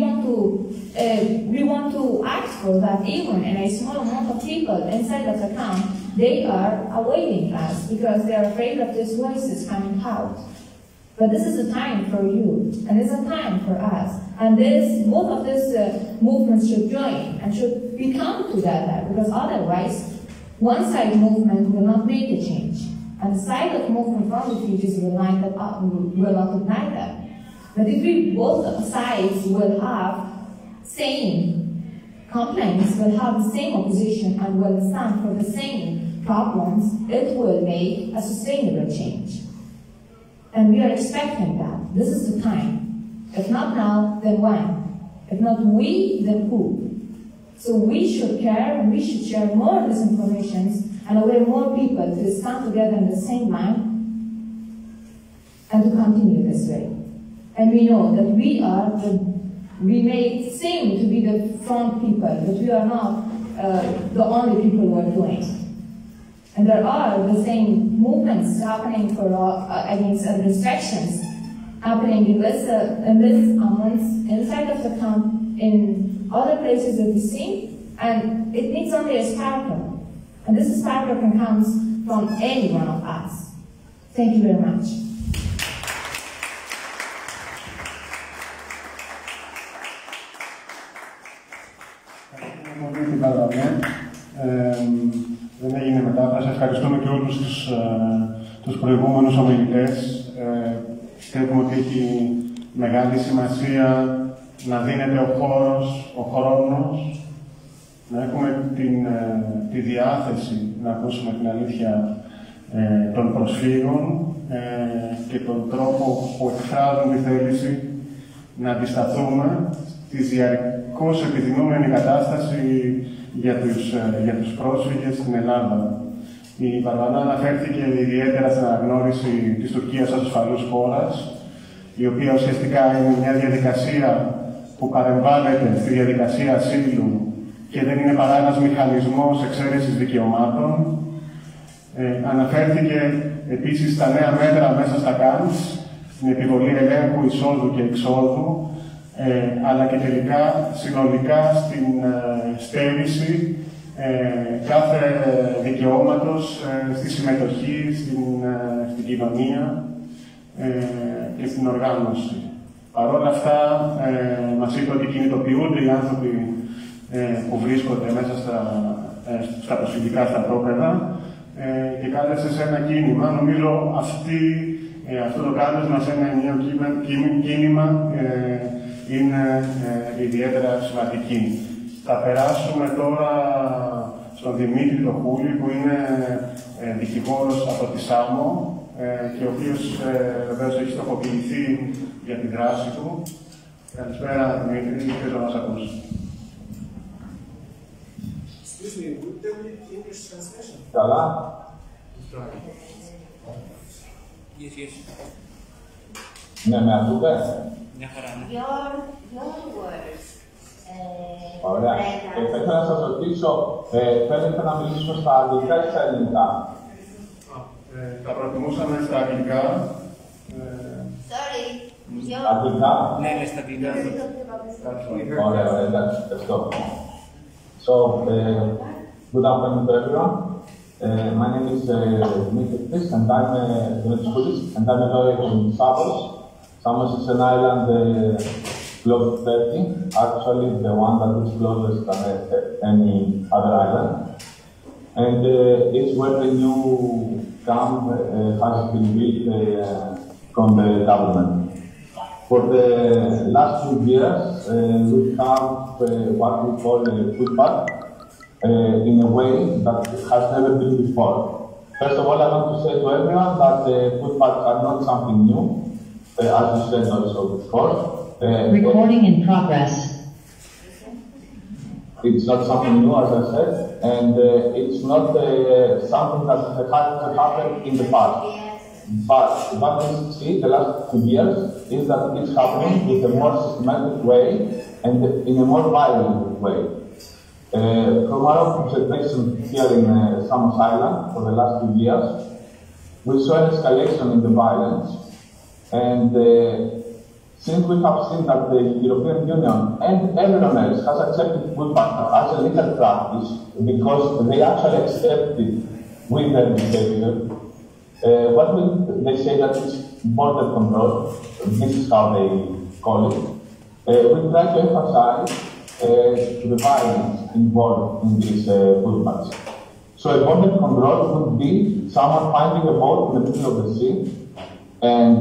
want to act for that, even in a small amount of people inside of the camp, they are avoiding us because they are afraid of these voices coming out. But this is a time for you, and it's a time for us. And both of these movements should join and should become together, because otherwise, one-side movement will not make a change, and the side of movement from refugees will not ignite that. But if both sides will have same complaints, will have the same opposition, and will stand for the same problems, it will make a sustainable change. And we are expecting that. This is the time. If not now, then when? If not we, then who? So we should care, and we should share more of these information and allow more people to stand together in the same line and to continue this way. And we know that we may seem to be the front people, but we are not the only people who are doing. And there are the same movements happening against restrictions, happening in this months inside of the camp, in other places that we see, and it needs only a sparkle. And this sparkle can come from any one of us. Thank you very much. Δεν έγινε μετάφραση. Ευχαριστούμε και όλους τους προηγούμενους ομιλητές. Πιστεύουμε ότι έχει μεγάλη σημασία να δίνεται ο χρόνος, να έχουμε τη διάθεση να ακούσουμε την αλήθεια των προσφύγων και τον τρόπο που εκφράζουν τη θέληση να αντισταθούμε στη διαρκώς επιδεινούμενη κατάσταση για τους πρόσφυγες στην Ελλάδα. Η Παρβανά αναφέρθηκε ιδιαίτερα στην αναγνώριση της Τουρκίας ως ασφαλούς χώρας, η οποία ουσιαστικά είναι μια διαδικασία που παρεμβάλλεται στη διαδικασία ασύλου και δεν είναι παρά ένας μηχανισμός εξαίρεσης δικαιωμάτων. Αναφέρθηκε επίσης στα νέα μέτρα μέσα στα camps, στην επιβολή ελέγχου εισόδου και εξόδου, αλλά και τελικά συνολικά στην στέρηση κάθε δικαιώματος στη συμμετοχή στην κοινωνία και στην οργάνωση. Παρ' όλα αυτά, μας είπε ότι κινητοποιούνται οι άνθρωποι που βρίσκονται μέσα στα προσφυγικά στρατόπεδα και κάλεσε σε ένα κίνημα. Νομίζω αυτό το κάλεσμα σε ένα ενιαίο κίνημα είναι ιδιαίτερα σημαντική. Θα περάσουμε τώρα στον Δημήτρη το Χούλη, που είναι δικηγόρος από τη Σάμο και ο οποίος βεβαίως έχει στοχοποιηθεί για τη δράση του. Καλησπέρα Δημήτρη, ποιος θα μας ακούσει. Excuse me, would there be English translation? Καλά. Yes. Ναι, με ακούτε. Μια χαρά, ναι. Your words. Ωραία. Θα ήθελα να σας ρωτήσω, θέλετε να μιλήσουμε στα αγγλικά ή στα ελληνικά? Θα προτιμούσαμε στα αγγλικά. Sorry. Αγγλικά. Ναι, στα αγγλικά. Ωραία, εντάξει, ευχαριστώ. So, good afternoon to everyone. My name is Dimitris, and I'm Dimitris, and I'm a lawyer from Samos. Samos is an island close to Turkey, actually the one that is closest than any other island. And it's where the new camp has been built from the government. For the last 2 years, we have what we call a pushback in a way that has never been before. First of all, I want to say to everyone that pushbacks are not something new, as you said also before. Recording in progress. It's not something new, as I said, and it's not something that has happened in the past. But what we see the last 2 years is that it's happening in a more systematic way and in a more violent way. From our observation here in Samos Island for the last 2 years, we saw an escalation in the violence, and since we have seen that the European Union and everyone else has accepted pushback as a legal practice because they actually accept it with their behavior, they say that it's border control, this is how they call it. We try to emphasize the violence involved in these pushbacks. So a border control would be someone finding a boat in the middle of the sea and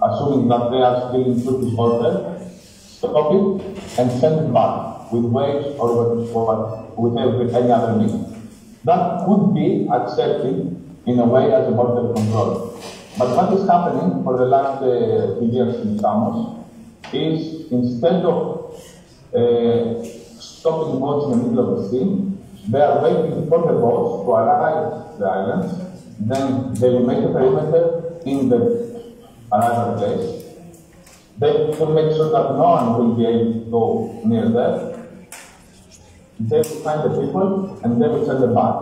assuming that they are still in Turkish border, stop it and send it back with waves or with any other means. That could be accepted in a way as a border control. But what is happening for the last few years in Samos is instead of stopping boats in the middle of the sea, they are waiting for the boats to arrive at the islands, then they will make a perimeter in the arrival place. They will make sure that no one will be able to go near there. They will find the people and they will send them back.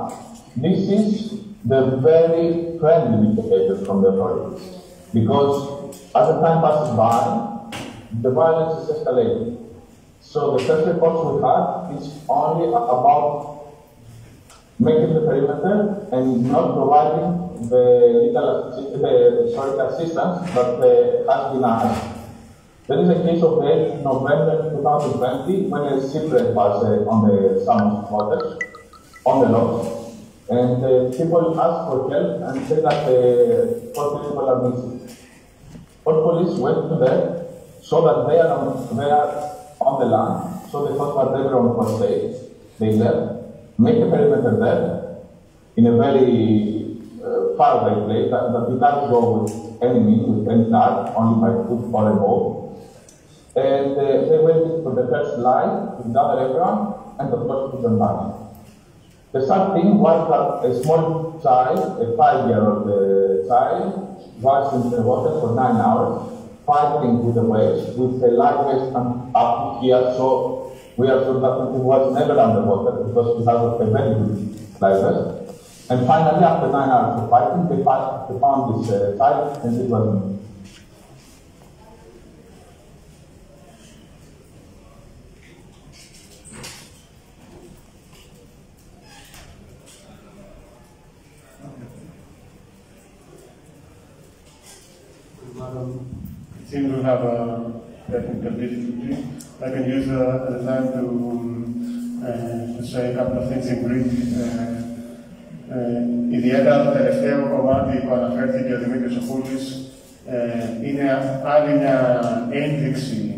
This is the very friendly behavior from the authorities, because as the time passes by, the violence is escalating. So the first reports we had is only about making the perimeter and not providing the legal assistance that has been asked. There is a case of 8 November 2020 when a shipwreck was on the Samos waters, on the loch, and people asked for help and said that 4 people are missing. 4 police went to there, saw that they are on the land, so they thought that everyone was safe. They left, make a perimeter there, in a very far away place that you can't go with any means, with any car, only by foot or a boat. And they waited for the first light to gather everyone and of course put them back. The sad thing was that a small child, a 5-year-old child, was in the water for 9 hours, fighting with the waves, with the life vest up here, so we are sure that he was never underwater because we have a very good life vest. And finally, after 9 hours of fighting, they found this child and it was me. It seems we have a technical difficulty. I can use the time to to say a couple of things in Greek. Ιδιαίτερα το τελευταίο κομμάτι που αναφέρθηκε ο Δημήτρης Οφούλης είναι άλλη μια ένδειξη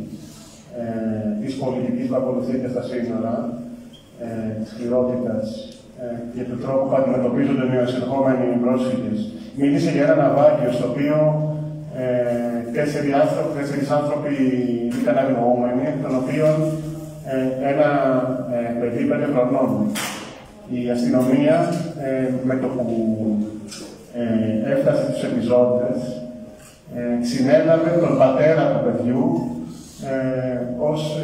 της πολιτικής που ακολουθείται στα σύνορα, της σκληρότητας και του τρόπου που αντιμετωπίζονται οι νεοεισερχόμενοι πρόσφυγες. Μίλησε για ένα ναυάγιο στο οποίο τέσσερις άνθρωποι ήταν αγνοούμενοι, εκ των οποίων ένα παιδί 5 χρονών. Η αστυνομία, με το που έφτασε τους επιζώντες, συνέλαβε τον πατέρα του παιδιού ως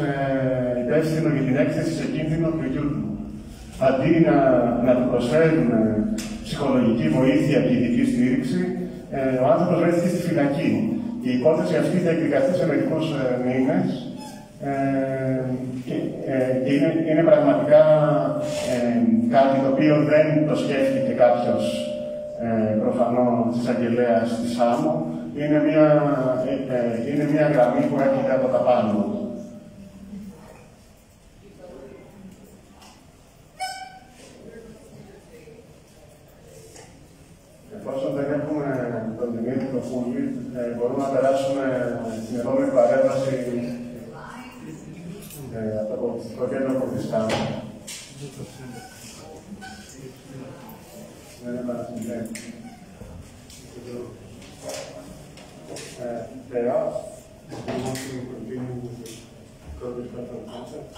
υπεύθυνο για την έκθεση σε κίνδυνο του γιού του. Αντί να του προσφέρουν ψυχολογική βοήθεια και ειδική στήριξη, ο άνθρωπος βρέθηκε στη φυλακή. Η υπόθεση αυτή θα εκδικαστεί σε μερικούς μήνες και είναι πραγματικά κάτι το οποίο δεν το σκέφτηκε κάποιος προφανώς εισαγγελέας της άμμο. Είναι μια γραμμή που έρχεται από τα πάνω. Εφόσον δεν έχουμε τον Δημήτρη το Φούλη, μπορούμε να περάσουμε στην επόμενη παρέμβαση από το πολιτιστικό κέντρο Κουρδιστάν. Δεν είναι παρασυντές. There, we want to continue with the Kurdish cultural concept.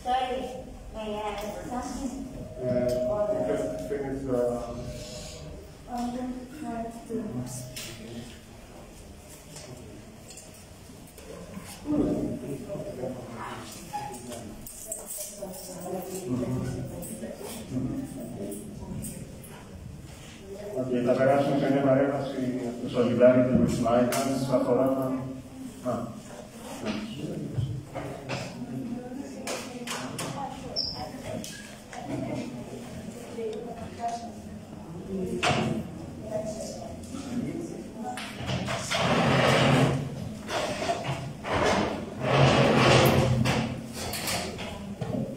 Sorry, may I ask something? You can finish the... Okay, θα περάσουμε σε μια παρέμβαση του Solidarity with Migrants αφορά...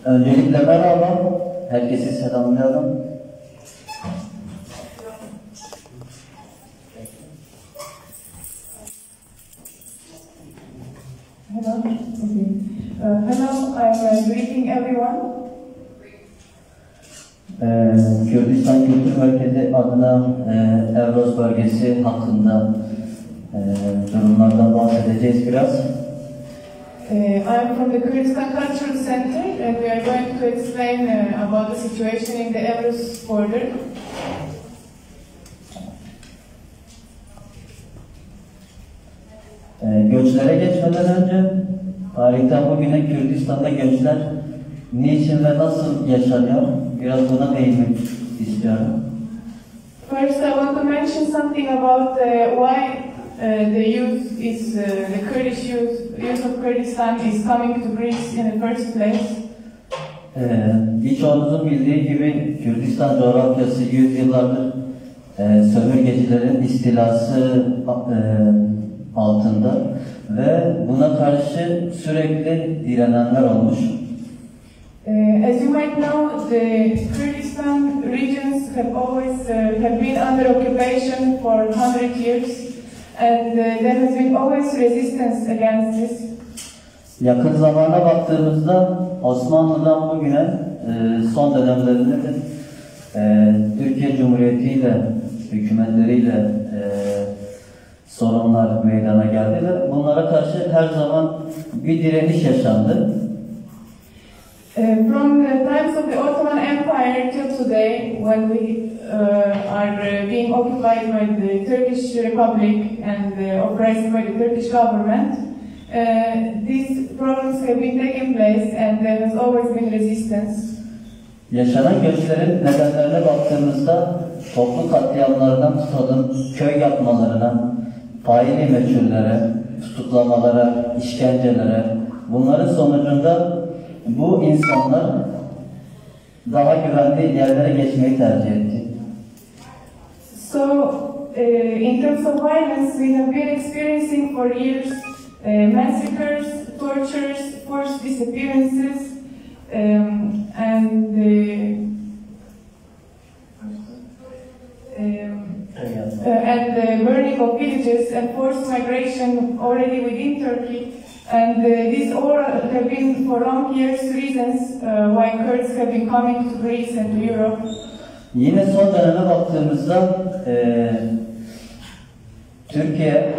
Öncelikle merhaba, herkesi selamlıyorum. Hello. Okay. Hello. I'm greeting everyone. Kürdistan Kültür Merkezi adına Evroz bölgesi hakkında durumlardan bahsedeceğiz biraz. I'm from the Kurdistan Cultural Center, and we are going to explain about the situation in the Evros border. Göçlere geçmeden önce tarihten bugüne Kürdistan'da göçler niçin ve nasıl yaşanıyor? Biraz buna değinmek istiyorum. First, I want to mention something about why the Kurdish youth of Kurdistan is coming to Greece in the first place. Birçoğunuzun bildiği gibi Kürdistan coğrafyası yüzyıllardır sömürgecilerin istilası altında ve buna karşı sürekli direnenler olmuş. As you might know, the Kurdistan regions have been under occupation for 100 years, and there has been always resistance against this. Yakın zamana baktığımızda Osmanlı'dan bugüne son dönemlerinde de Türkiye Cumhuriyeti ile hükümetleriyle sorunlar meydana geldi ve bunlara karşı her zaman bir direniş yaşandı. From the times of the Ottoman Empire till today, when we are being occupied by the Turkish Republic and oppressed by the Turkish government, these problems have been taking place and there has always been resistance. Yaşanan göçlerin nedenlerine baktığımızda toplu katliamlardan tutun köy yapmalarına, faili meçhullere, tutuklamalara, işkencelere, bunların sonucunda bu insanlar daha güvenli yerlere geçmeyi tercih etti. So, in terms of violence, we have been experiencing for years massacres, tortures, forced disappearances, and the burning of villages and forced migration already within Turkey. And these all have been for long years reasons why Kurds have been coming to Greece and to Europe. Yine son döneme baktığımızda Türkiye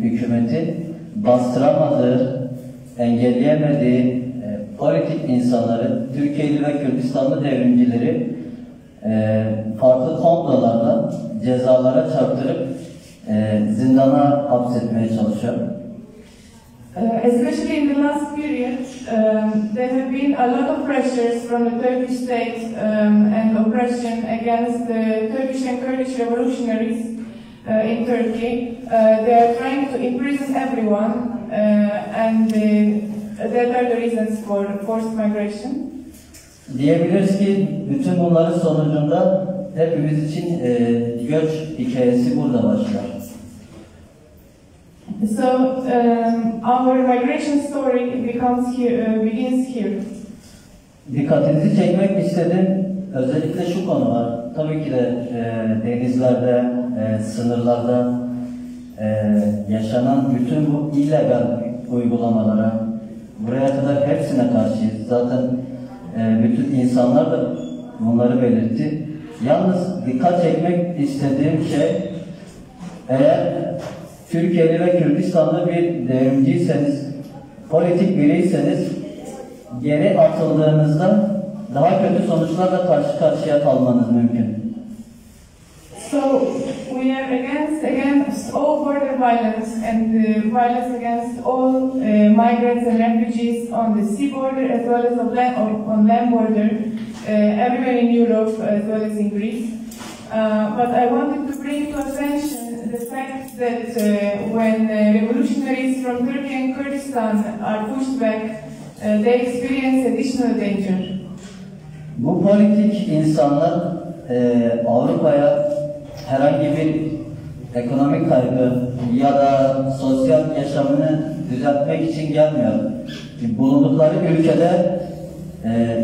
hükümeti bastıramadığı, engelleyemediği politik insanları, Türkiye'li ve Kürdistanlı devrimcileri farklı komplolarla cezalara çarptırıp zindana hapsetmeye çalışıyor. Especially in the last period, there have been a lot of pressures from the Turkish state and oppression against the Turkish and Kurdish revolutionaries in Turkey. They are trying to imprison everyone, and that are the reasons for forced migration. Diyebiliriz ki bütün bunların sonucunda hepimiz için göç hikayesi burada başlar. So our migration story begins here. Dikkatinizi çekmek istediğim özellikle şu konu var. Tabii ki de denizlerde, sınırlarda yaşanan bütün bu illegal uygulamalara, buraya kadar hepsine karşıyız. Zaten bütün insanlar da bunları belirtti. Yalnız dikkat çekmek istediğim şey, eğer Türkiye'li ve Kürdistanlı bir devrimciyseniz, politik biriyseniz, geri atıldığınızda daha kötü sonuçlarla karşı karşıya kalmanız mümkün. So we are against all border violence and violence against all migrants and refugees on the sea border as well as on land border, everywhere in Europe as well as in Greece. But I wanted to bring to attention the fact that when revolutionaries from Turkey and Kurdistan are pushed back, they experience additional danger. Bu politik insanlar Avrupa'ya herhangi bir ekonomik kaygı ya da sosyal yaşamını düzeltmek için gelmiyor. Bulundukları ülkede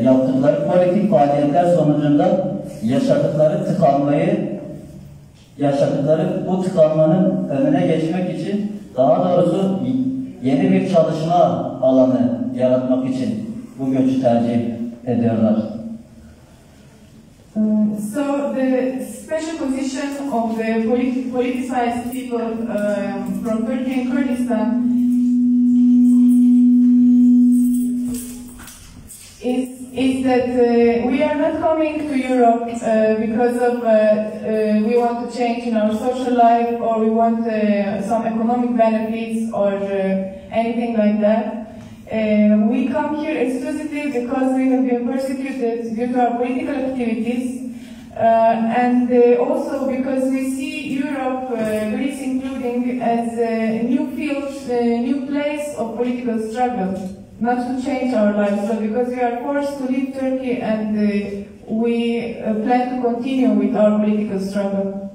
yaptıkları politik faaliyetler sonucunda yaşadıkları bu tıkanmanın önüne geçmek için, daha doğrusu yeni bir çalışma alanı yaratmak için bu göçü tercih ediyorlar. So the special position of the politicized people from Turkey and Kurdistan is that we are not coming to Europe because of we want to change in our social life or we want some economic benefits or anything like that. We come here exclusively because we have been persecuted due to our political activities and also because we see Europe, Greece including, as a new field, a new place of political struggle, not to change our lives, but because we are forced to leave Turkey and we plan to continue with our political struggle.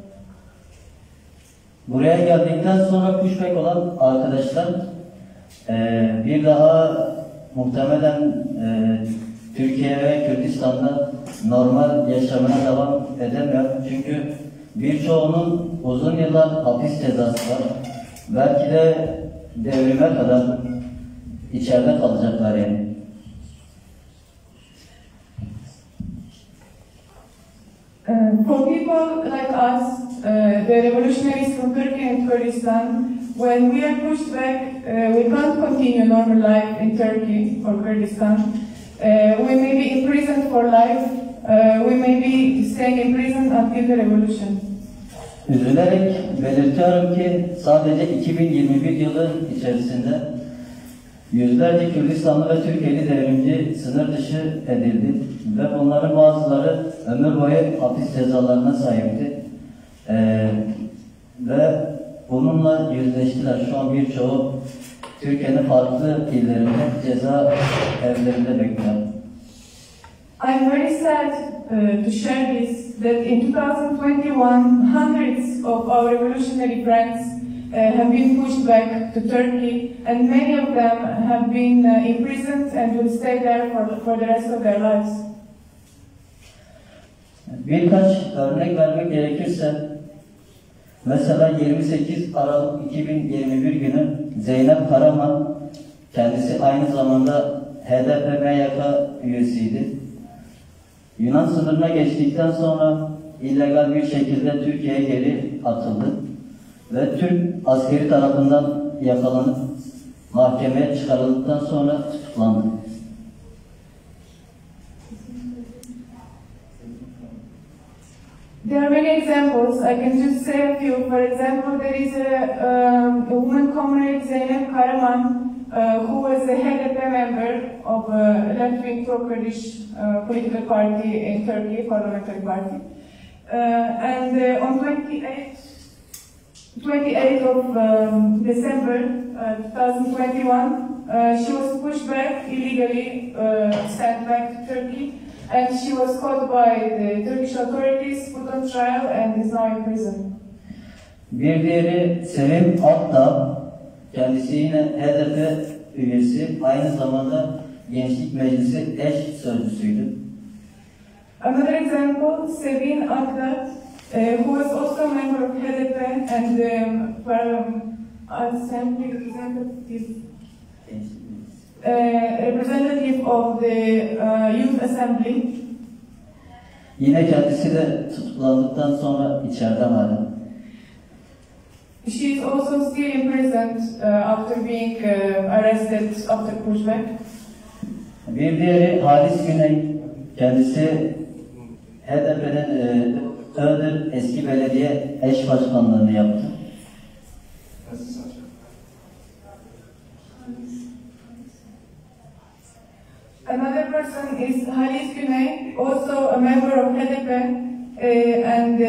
Buraya geldikten sonra pushback olan arkadaşlar bir daha muhtemelen Türkiye ve Kürdistan'da normal yaşamına devam edemiyor. Çünkü birçoğunun uzun yıllar hapis cezası var. Belki de devrime kadar içeride kalacaklar yani. For people like us, the revolutionaries from Turkey and Kurdistan, when we are pushed back, we can't continue normal life in Turkey or Kurdistan. We may be imprisoned for life, we may be staying in prison until the revolution. Üzülerek belirtiyorum ki sadece 2021 yılı içerisinde yüzlerce Kürdistanlı ve Türkiye'li devrimci sınır dışı edildi ve bunların bazıları ömür boyu hapis cezalarına sahipti. Ve bununla yüzleştiler. Şu an birçoğu Türkiye'nin farklı illerinde ceza evlerinde bekliyor. I'm very sad to share this, that in 2021 hundreds of our revolutionary friends have been pushed back to Turkey and many of them have been imprisoned and will stay there for the rest of their lives. Birkaç örnek vermek gerekirse, mesela 28 Aralık 2021 günü Zeynep Karaman, kendisi aynı zamanda HDP-MYK üyesiydi. Yunan sınırına geçtikten sonra illegal bir şekilde Türkiye'ye geri atıldı ve Türk askeri tarafından yakalanıp mahkemeye çıkarıldıktan sonra tutuklandı. There are many examples. I can just say a few. For example, there is a woman comrade, Zeynep Karaman, who was a HDP member of a left-wing pro-Kurdish political party in Turkey, parliamentary party. And on 28th of December 2021, she was pushed back illegally, sent back to Turkey. And she was caught by the Turkish authorities, put on trial, and is now in prison. Bir diğeri Sevim Akdağ, kendisi yine HDP üyesi, aynı zamanda Gençlik Meclisi eş sözcüsüydü. Another example, Sevin Akdağ, who was also a member of HDP and assembly representative of the Youth Assembly. Yine kendisi de tutuklandıktan sonra içeride hala. She is also still imprisoned after being arrested after pushback. Bir diğeri Halis Güney, kendisi HDP'nin Iğdır eski belediye eş başkanlığını yaptı. Another person is Halis Güney, also a member of HDP and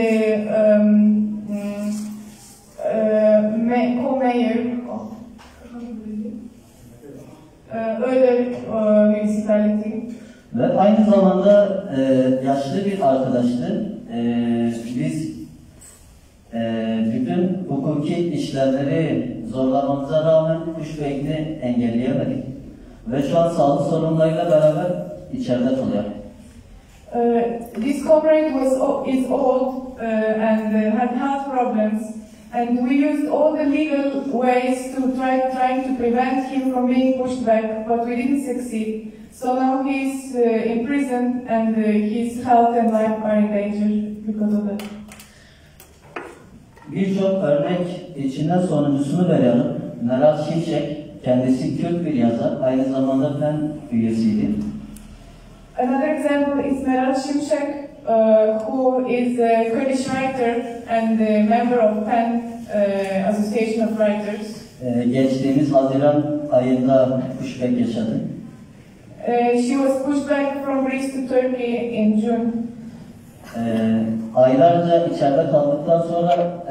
co-mayor of Iğdır municipality. Ve aynı zamanda yaşlı bir arkadaştı. Biz bütün hukuki işlemleri zorlamamıza rağmen Pushbacks'i engelleyemedik. Ve şu an sağlık sorunlarıyla beraber içeride kalıyor. This comrade is old and had health problems, and we used all the legal ways to trying to prevent him from being pushed back, but we didn't succeed. So now he's in prison, and his health and life are in danger because of that. Birçok örnek içinden sonuncusunu verelim. Meral Şimşek, kendisi Kürt bir yazar, aynı zamanda fen üyesiydi. Another example is Meral Şimşek, who is a Kurdish writer and a member of PEN Association of Writers. Geçtiğimiz Haziran ayında pushback yaşadı. She was pushed back from Greece to Turkey in June. Aylarca içeride kaldıktan sonra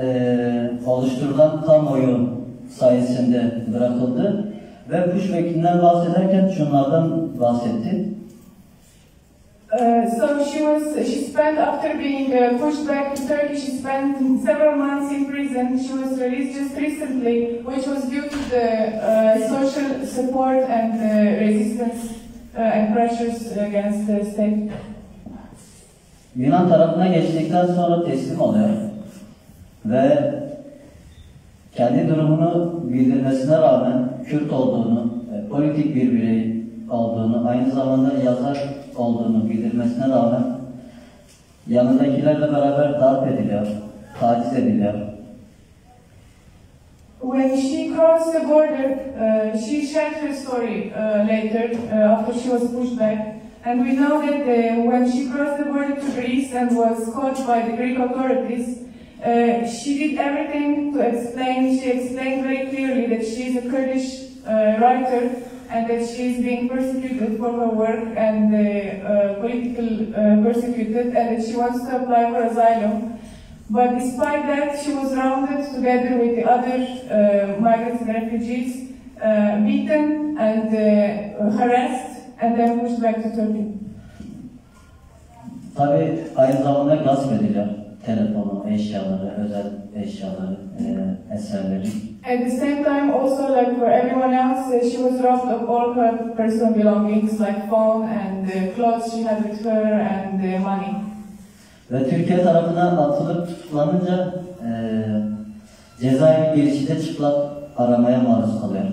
oluşturulan kamuoyu sayesinde bırakıldı ve pushback'inden bahsederken şunlardan bahsetti. So she spent after being pushed back to Turkey, she spent several months in prison. She was released just recently, which was due to the social support and resistance and pressures against the state. Yunan tarafına geçtikten sonra teslim oluyor ve kendi durumunu bildirmesine rağmen Kürt olduğunu, politik bir birey olduğunu, aynı zamanda yazar olduğunu bildirmesine rağmen yanındakilerle beraber darp ediliyor, taciz ediliyor. When she crossed the border, she shared her story later after she was pushed back. And we know that when she crossed the border to Greece and was caught by the Greek authorities, she did everything to explain. She explained very clearly that she is a Kurdish writer and that she is being persecuted for her work and politically persecuted, and that she wants to apply for asylum. But despite that, she was rounded together with the other migrants and refugees, beaten and harassed, and then pushed back to Turkey. Tabii aynı zamanda gasp ediliyor. telefonu, eşyaları, özel eşyaları, eserleri. At the same time, also like for everyone else, she was robbed of all her personal belongings like phone and clothes she had with her and money. Ve Türkiye tarafından atılıp tutuklanınca cezaevi girişinde çıplak aramaya maruz kalıyor.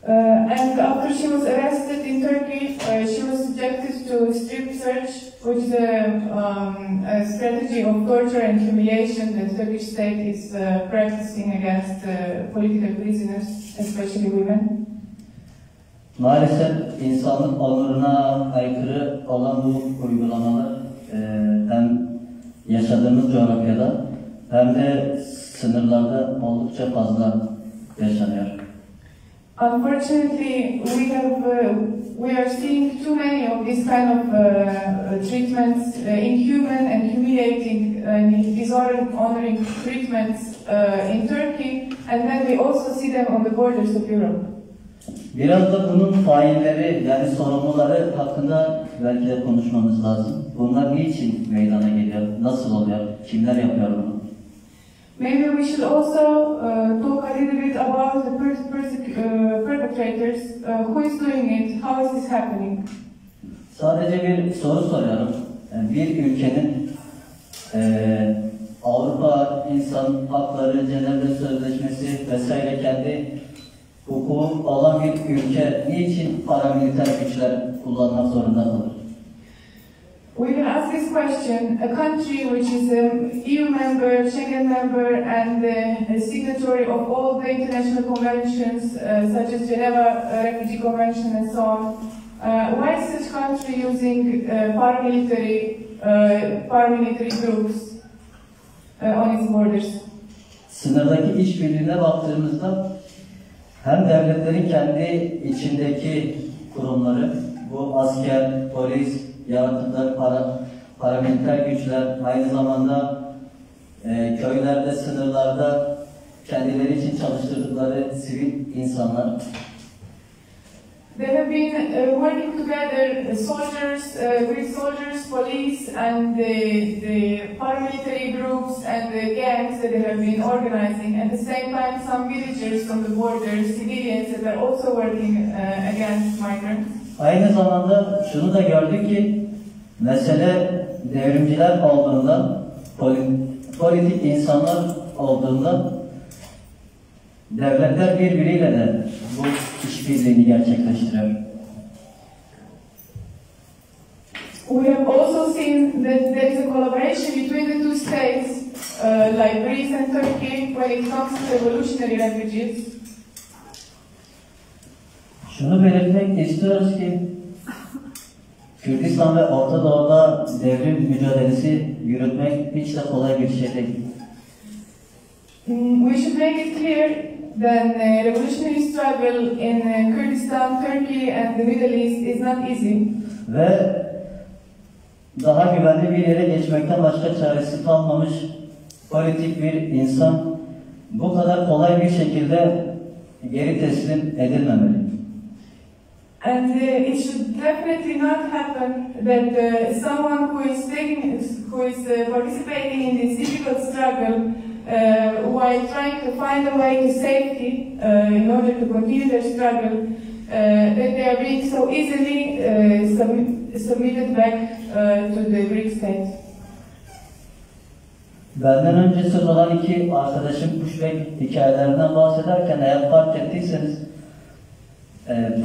And after she was arrested in Turkey, she was subjected to strip search, which is a strategy of torture and humiliation that the Turkish state is practicing against political prisoners, especially women. Maalesef insanlık onuruna aykırı olan bu uygulamalar hem yaşadığımız coğrafyada hem de sınırlarda oldukça fazla yaşanıyor. Unfortunately, we are seeing too many of these kind of treatments, inhuman and humiliating and dishonoring treatments in Turkey, and then we also see them on the borders of Europe. Biraz da bunun failleri, yani sorumluları hakkında belki de konuşmamız lazım. Bunlar niçin meydana geliyor? Nasıl oluyor? Kimler yapıyor bunu? Maybe we should also talk a little bit about the perpetrators. Who is doing it? How is this happening? Sadece bir soru soruyorum. Bir ülkenin Avrupa İnsan Hakları Cenevre Sözleşmesi vesaire kendi hukuku olan bir ülke niçin paramiliter güçler kullanmak zorunda kalır? We can ask this question. A country which is an EU member, Schengen member, and a signatory of all the international conventions, such as Geneva Refugee Convention and so on. Why is such country using paramilitary groups on its borders? Sınırdaki işbirliğine baktığımızda hem devletlerin kendi içindeki kurumları, bu asker, polis, yaratıkları, paramiliter güçler, aynı zamanda köylerde, sınırlarda kendileri için çalıştırdıkları sivil insanlar. They have been working together, soldiers, Greek soldiers, police, and the paramilitary groups and the gangs that they have been organizing. At the same time, some villagers from the border, civilians that are also working against migrants. Aynı zamanda şunu da gördük ki mesele devrimciler olduğunda, politik insanlar olduğunda devletler birbiriyle de bu işbirliğini gerçekleştiriyor. We have also seen that there is a collaboration between the two states, like Greece and Turkey, when it comes to revolutionary refugees. Şunu belirtmek istiyoruz ki Kürdistan ve Orta Doğu'da devrim mücadelesi yürütmek hiç de kolay bir şey değil. We should make it clear that the revolutionary struggle in Kurdistan, Turkey and the Middle East is not easy. Ve daha güvenli bir yere geçmekten başka çaresi kalmamış politik bir insan bu kadar kolay bir şekilde geri teslim edilmemeli. And it should definitely not happen that someone who is participating in this difficult struggle while trying to find a way to safety in order to continue their struggle, that they are being so easily submitted back to the Greek state. Benden önce söz olan iki arkadaşım Pushback hikayelerinden bahsederken eğer fark ettiyseniz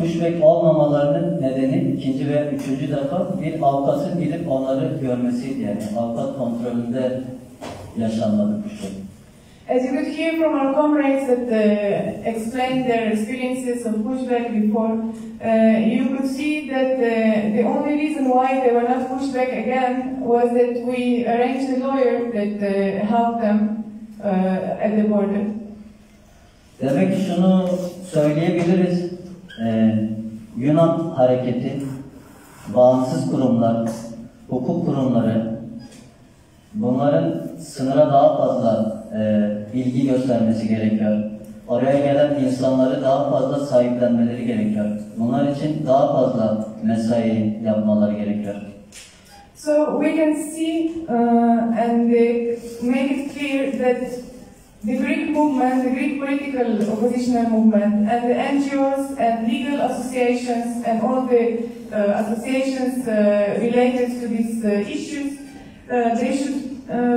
pushback olmamalarının nedeni ikinci ve üçüncü defa bir avukatın gidip onları görmesiydi, yani avukat kontrolünde yaşanmadı pushback. As you could hear from our comrades that explained their experiences of pushback before, you could see that the only reason why they were not pushed back again was that we arranged a lawyer that helped them at the border. Demek ki şunu söyleyebiliriz. Yunan hareketi, bağımsız kurumlar, hukuk kurumları, bunların sınıra daha fazla ilgi göstermesi gerekiyor. Oraya gelen insanları daha fazla sahiplenmeleri gerekiyor. Bunlar için daha fazla mesai yapmaları gerekiyor. So we can see and make it clear that the Greek movement, the Greek political oppositional movement, and the NGOs and legal associations and all the associations related to these issues, they should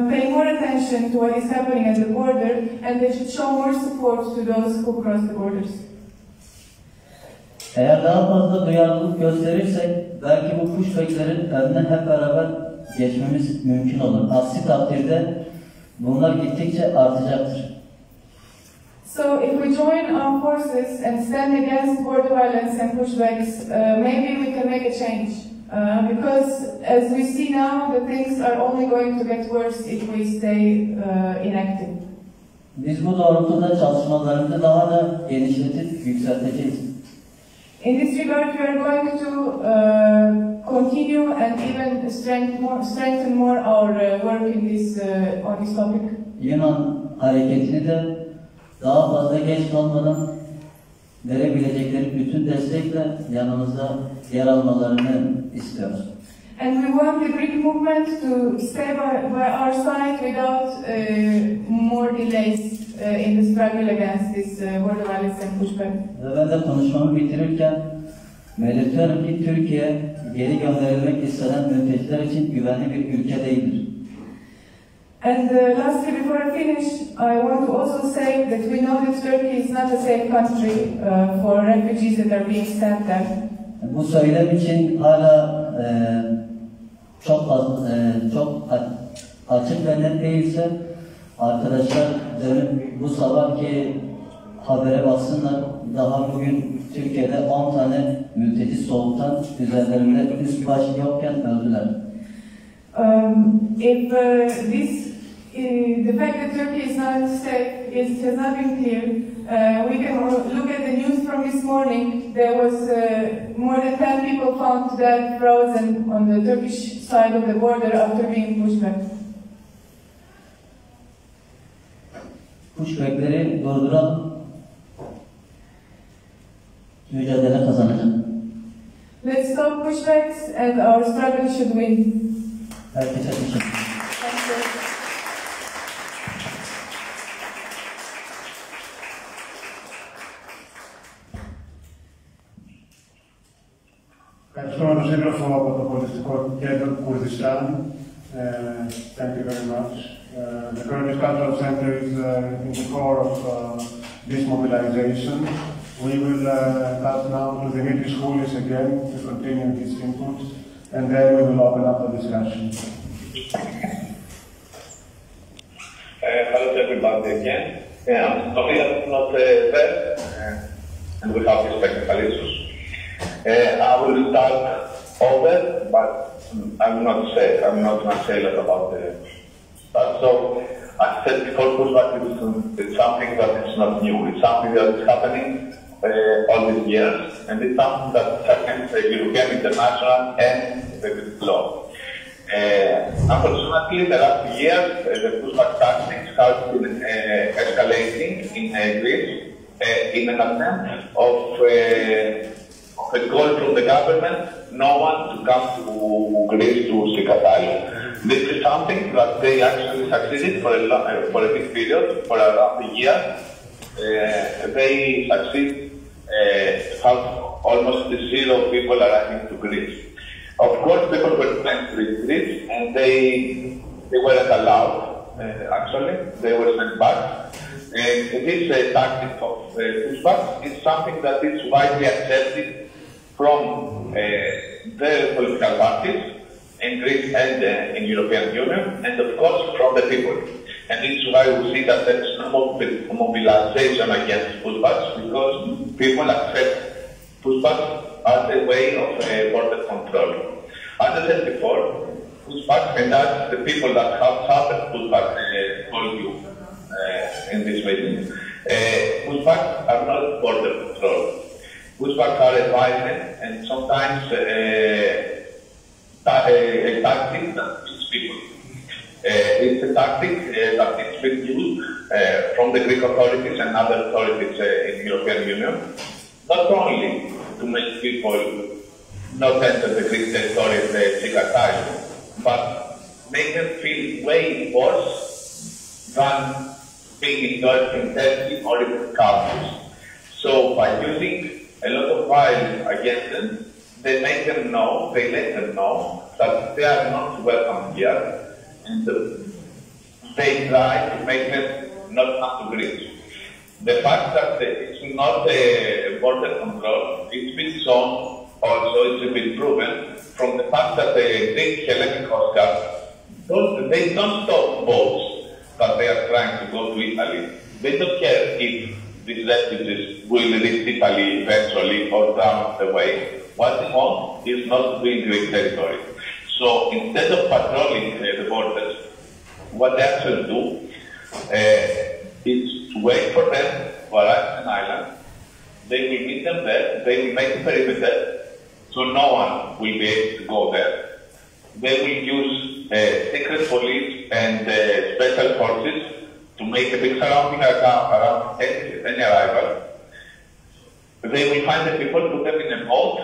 pay more attention to what is happening at the border, and they should show more support to those who cross the borders. Eğer daha fazla duyarlılık gösterirsek belki bu pushback'lerin önüne hep beraber geçmemiz mümkün olur. Aksi takdirde bunlar gittikçe artacaktır. So if we join our forces and stand against border violence and pushbacks, maybe we can make a change. Because as we see now, the things are only going to get worse if we stay inactive. Biz bu doğrultuda çalışmalarımızı daha da genişletip yükselteceğiz. In this regard, we are going to continue and even strengthen more our work in this on this topic. Yunan hareketini de daha fazla geç kalmadan verebilecekleri bütün destekle yanımızda yer almalarını istiyoruz. And we want the Greek movement to stay by our side without more delays in the struggle against this border violence and pushback. Ve ben de konuşmamı bitirirken belirtiyorum ki Türkiye geri gönderilmek istenen mülteciler için güvenli bir ülke değildir. And lastly, before I finish, I want to also say that we know that Turkey is not a safe country for refugees that are being sent there. Bu söylem için hala çok açık ve net değilse arkadaşlar dönüp bu sabahki habere baksınlar. Daha bugün Türkiye'de 10 tane mülteci soğuktan üzerlerinde üst baş yokken öldüler. If the fact that Turkey is not safe has not been clear, we can look at the news from this morning. There was more than 10 people found dead, frozen on the Turkish side of the border after being pushed back. Pushback'leri durduran mücadele kazanacak. Let's stop pushbacks and our struggle should win. Herkese teşekkür ederim. Ευχαριστούμε τον σύντροφο από το Πολιτιστικό Κέντρο του Κουρδιστάν. Thank you very much. The Kurdish Cultural Center is in the core of this mobilization. We will pass now to Dimitris Koulis again to continue his input, and then we will open up the discussion. Hello to everybody again. I'm sorry I'm not there, and we have these technical issues. I will start over, but I'm not going to say a lot about the stuff. So, I said before, pushback is something that is not new. It's something that is happening all these years, and it's something that happens European, international, and the law. Unfortunately, the last few years, the pushback tactics have been escalating in Greece in an attempt of a call from the government, no one to come to Greece to seek asylum. This is something that they actually succeeded for a big period, for around a year. They succeed have almost 0 people arriving to Greece. Of course, people were sent to Greece, and they weren't allowed. Actually, they were sent back. This tactic of pushback is something that is widely accepted from the political parties in Greece and in European Union, and of course from the people. And this is why we see that there is no mobilization against pushbacks, because people accept pushbacks as a way of border control. As I said before, pushbacks, and as the people that have suffered pushbacks told you in this meeting, pushbacks are not border control. Pushbacks are a violent and sometimes a tactic that beats people. It's a tactic that is being used from the Greek authorities and other authorities in the European Union, not only to make people not enter the Greek territory if they seek asylum, but make them feel way worse than being indulged in testing or in countries. So by using a lot of violence against them, they make them know, they let them know that they are not welcome here, and they try to make them not come to Greece. The fact that it's not a border control, it's been shown also, it's been proven from the fact that the Greek Hellenic Coast Guard, they don't stop boats that they are trying to go to Italy. They don't care if these refugees will reach Italy eventually or down the way. What they want is not to be in Greek territory. So instead of patrolling the borders, what they actually do is to wait for them to arrive in an island. They will meet them there, they will make a perimeter, so no one will be able to go there. They will use secret police and special forces to make a big surrounding around any arrival. They will find the people, put them in a boat,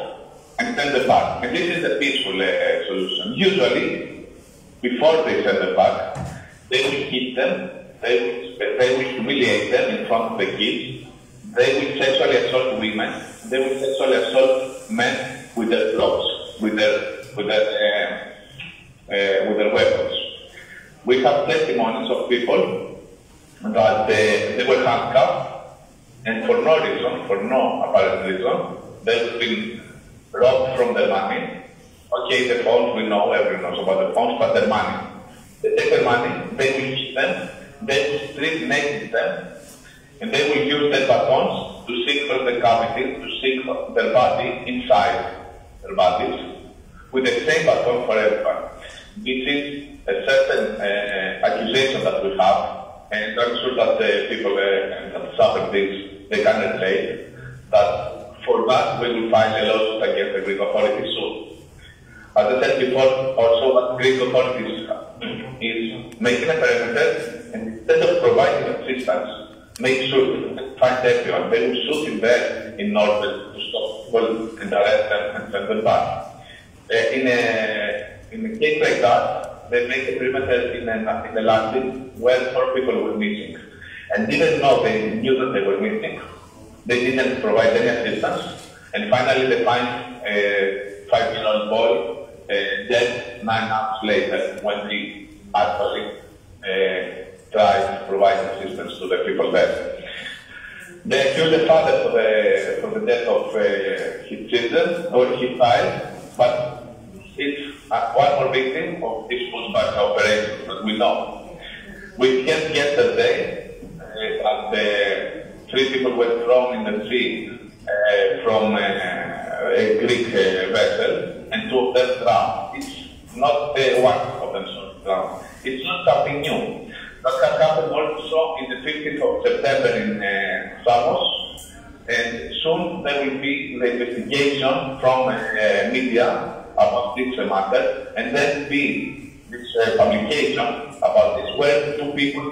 and send them back. And this is a peaceful solution. Usually, before they send them back, they will hit them, they will humiliate them in front of the kids, they will sexually assault women, they will sexually assault men with their clothes, with their weapons. We have testimonies of people that they were handcuffed, and for no reason, for no apparent reason, they've been robbed from their money. Okay, the phones, we know, everyone knows about the phones, but their money. They take their money, they will hit them, they will strip naked them, and they will use their batons to seek for the cavity, to seek their body inside their bodies, with the same baton for everyone. This is a certain accusation that we have, and I'm sure that the people that suffer this, they can relate, that for that we will find a lawsuit against the Greek authorities soon. As I said before, also what Greek authorities is making a perimeter, and instead of providing assistance, make sure to find everyone. They will shoot in there in order to stop people and arrest them and send them back. In a case like that, they make a perimeter in a landing where 4 people were missing. And even though they knew that they were missing, they didn't provide any assistance. And finally, they find a 5-year-old boy dead 9 hours later when he actually tried to provide assistance to the people there. They accused the father for the death of his children or his child, but it's one more victim of this pushback operation that we know. We heard yesterday that 3 people were thrown in the sea from a Greek vessel, and 2 of them drowned. It's not one of them drowned. It's not something new. That has happened also in the 15th of September in Samos, and soon there will be the investigation from media about this matter, and then be this publication about this, where 3 people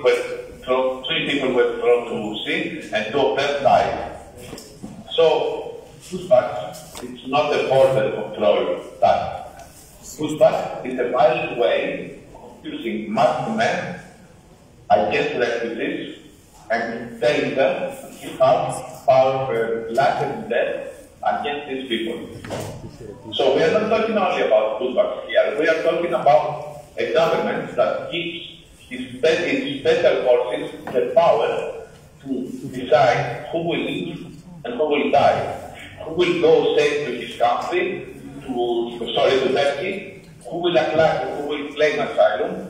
were thrown to sea, and 2 of them died. So, pushback is not a border control task. Pushback is a violent way of using masked men against refugees and telling them you have power for life and death against these people. So we are not talking only about pushbacks here. We are talking about a government that gives its special forces the power to decide who will live and who will die, who will go safe to his country, to Turkey, who will apply, who will claim asylum,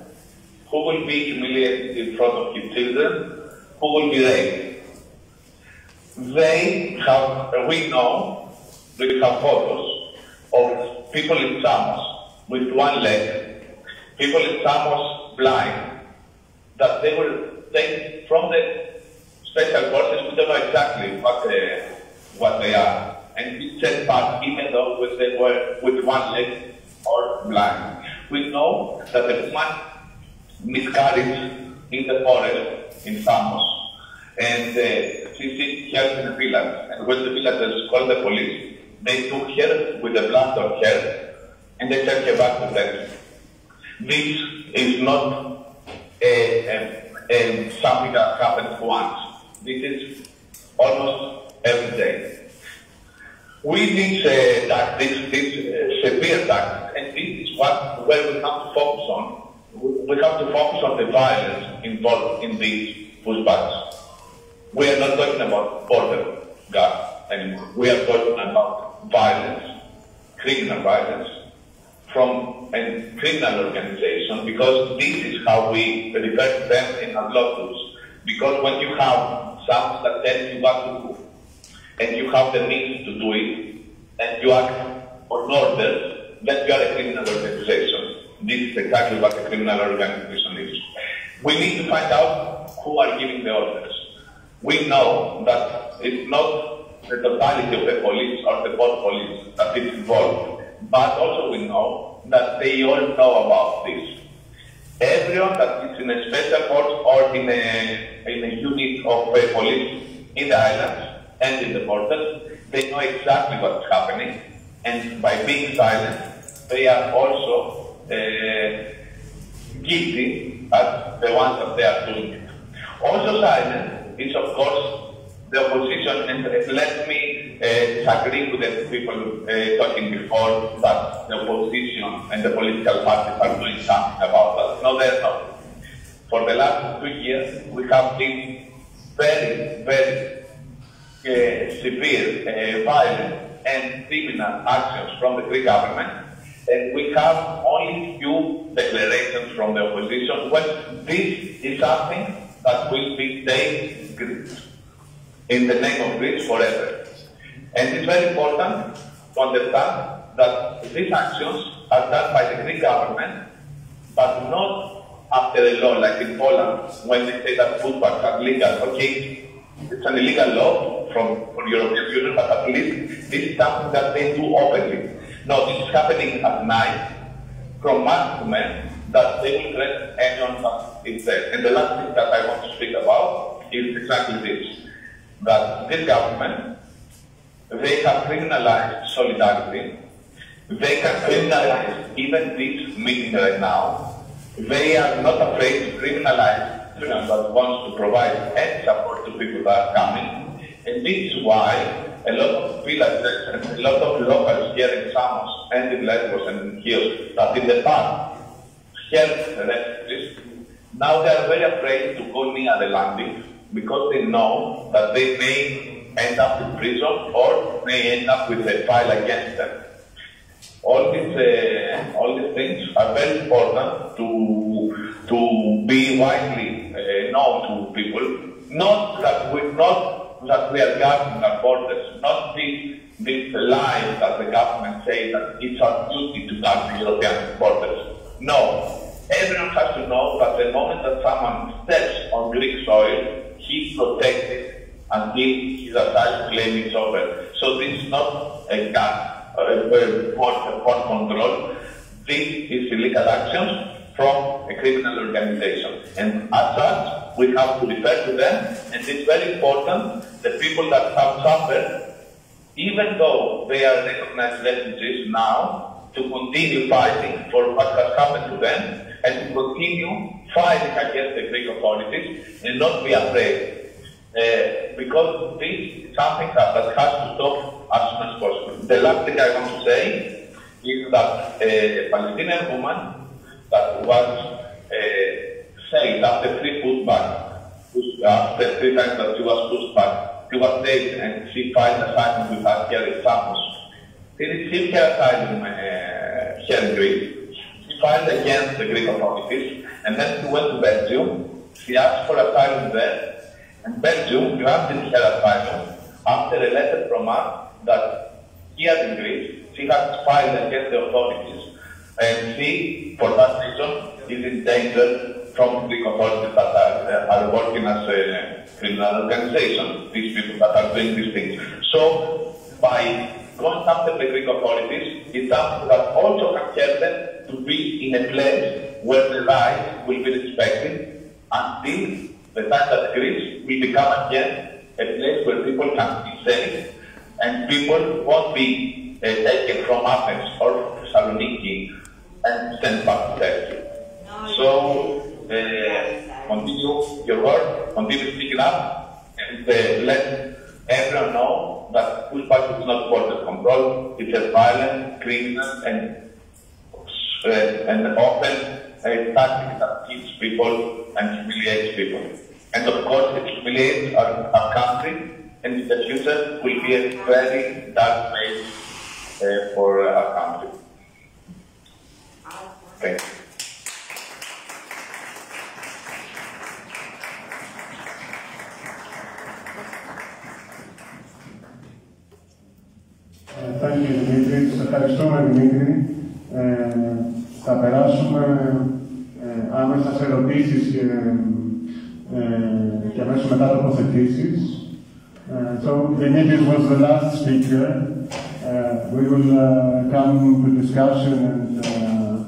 who will be humiliated in front of his children, who will be raped. They have, we know, we have photos of people in Samos with 1 leg, people in Samos blind, that they were taken from the special forces. We don't know exactly what they are, and we sent back even though they were with 1 leg or blind. We know that the woman miscarried in the forest in Samos, and she seek help in the village. And when the villagers called the police, they took her with the blood on her, and they sent her back to Turkey. This is not something that happens once. This is almost every day. We need this severe tactics, and this is where we have to focus on. We have to focus on the violence involved in these pushbacks. We are not talking about border guards anymore. We are talking about violence, criminal violence, from a criminal organization, because this is how we refer to them in our lawsuits. Because when you have someone that tells you what to do, and you have the means to do it, and you act on orders, then you are a criminal organization. This is exactly what a criminal organization is. We need to find out who are giving the orders. We know that it's not the totality of the police or the both police that is involved, but also we know that they all know about this. Everyone that is in a special force or in a unit of police in the islands and in the borders, they know exactly what's happening, and by being silent, they are also guilty as the ones that they are doing it. Also silent is, of course, the opposition, and let me disagree with the people talking before that the opposition and the political parties are doing something about that. No, they're not. For the last 2 years, we have seen very, very severe, violent and criminal actions from the Greek government. And we have only few declarations from the opposition. Well, this is something that will be staying Greece in the name of Greece forever. And it's very important to understand that these actions are done by the Greek government, but not after a law like in Poland, when they say that pushbacks are legal. Okay, it's an illegal law from the European Union, but at least this is something that they do openly. No, this is happening at night, from man to man, that they will arrest anyone that is there. And the last thing that I want to speak about is exactly this, that this government, they have criminalized solidarity. They can criminalize even this meeting right now. They are not afraid to criminalize anyone that wants to provide any support to people that are coming. And this is why a lot of villages and a lot of locals here in Samos and in Lesbos and in Chios that in the past helped the refugees, now they are very afraid to go near the landing because they know that they may end up in prison or may end up with a file against them. All these things are very important to be widely known to people. Not that we are guarding our borders, not this lie that the government says that it's our duty to guard the European borders. No. Everyone has to know that the moment that someone steps on Greek soil, he's protected until his asylum claim is over. So this is not a gun, port control. This is illegal actions from a criminal organization. And as such, we have to refer to them, and it's very important, the people that have suffered, even though they are recognized refugees now, to continue fighting for what has happened to them, and to continue fighting against the Greek authorities, and not be afraid. Because this is something that has to stop as soon as possible. The last thing I want to say is that a Palestinian woman that was saved after 3 pushbacks, after 3 times that she was pushed back, she was saved and she filed asylum with us here in Samos. She received her asylum here in Greece. She filed against the Greek authorities, and then she went to Belgium. She asked for asylum there, and Belgium granted her asylum after a letter from us that here in Greece she has filed against the authorities, and she, for that reason, is in danger from Greek authorities that are working as a criminal organization, these people that are doing these things. So, by going after the Greek authorities, it's something that also can help them to be in a place where the rights will be respected until the time that Greece will become again a place where people can be safe and people won't be taken from Athens or Thessaloniki and sent back to Turkey. continue your work, continue speaking up, and let everyone know that pushback is not border control. It's a violent, criminal, and often a tactic that kills people and humiliates people. And of course, it humiliates our country, and in the future will be a very dark phase for our country. Thank you. Thank you, Δημήτρη. Σας ευχαριστούμε, Δημήτρη. Θα περάσουμε άμεσα σε ερωτήσεις και αμέσως μετά τοποθετήσεις. So, Dimitris was the last speaker. We will come to discussion and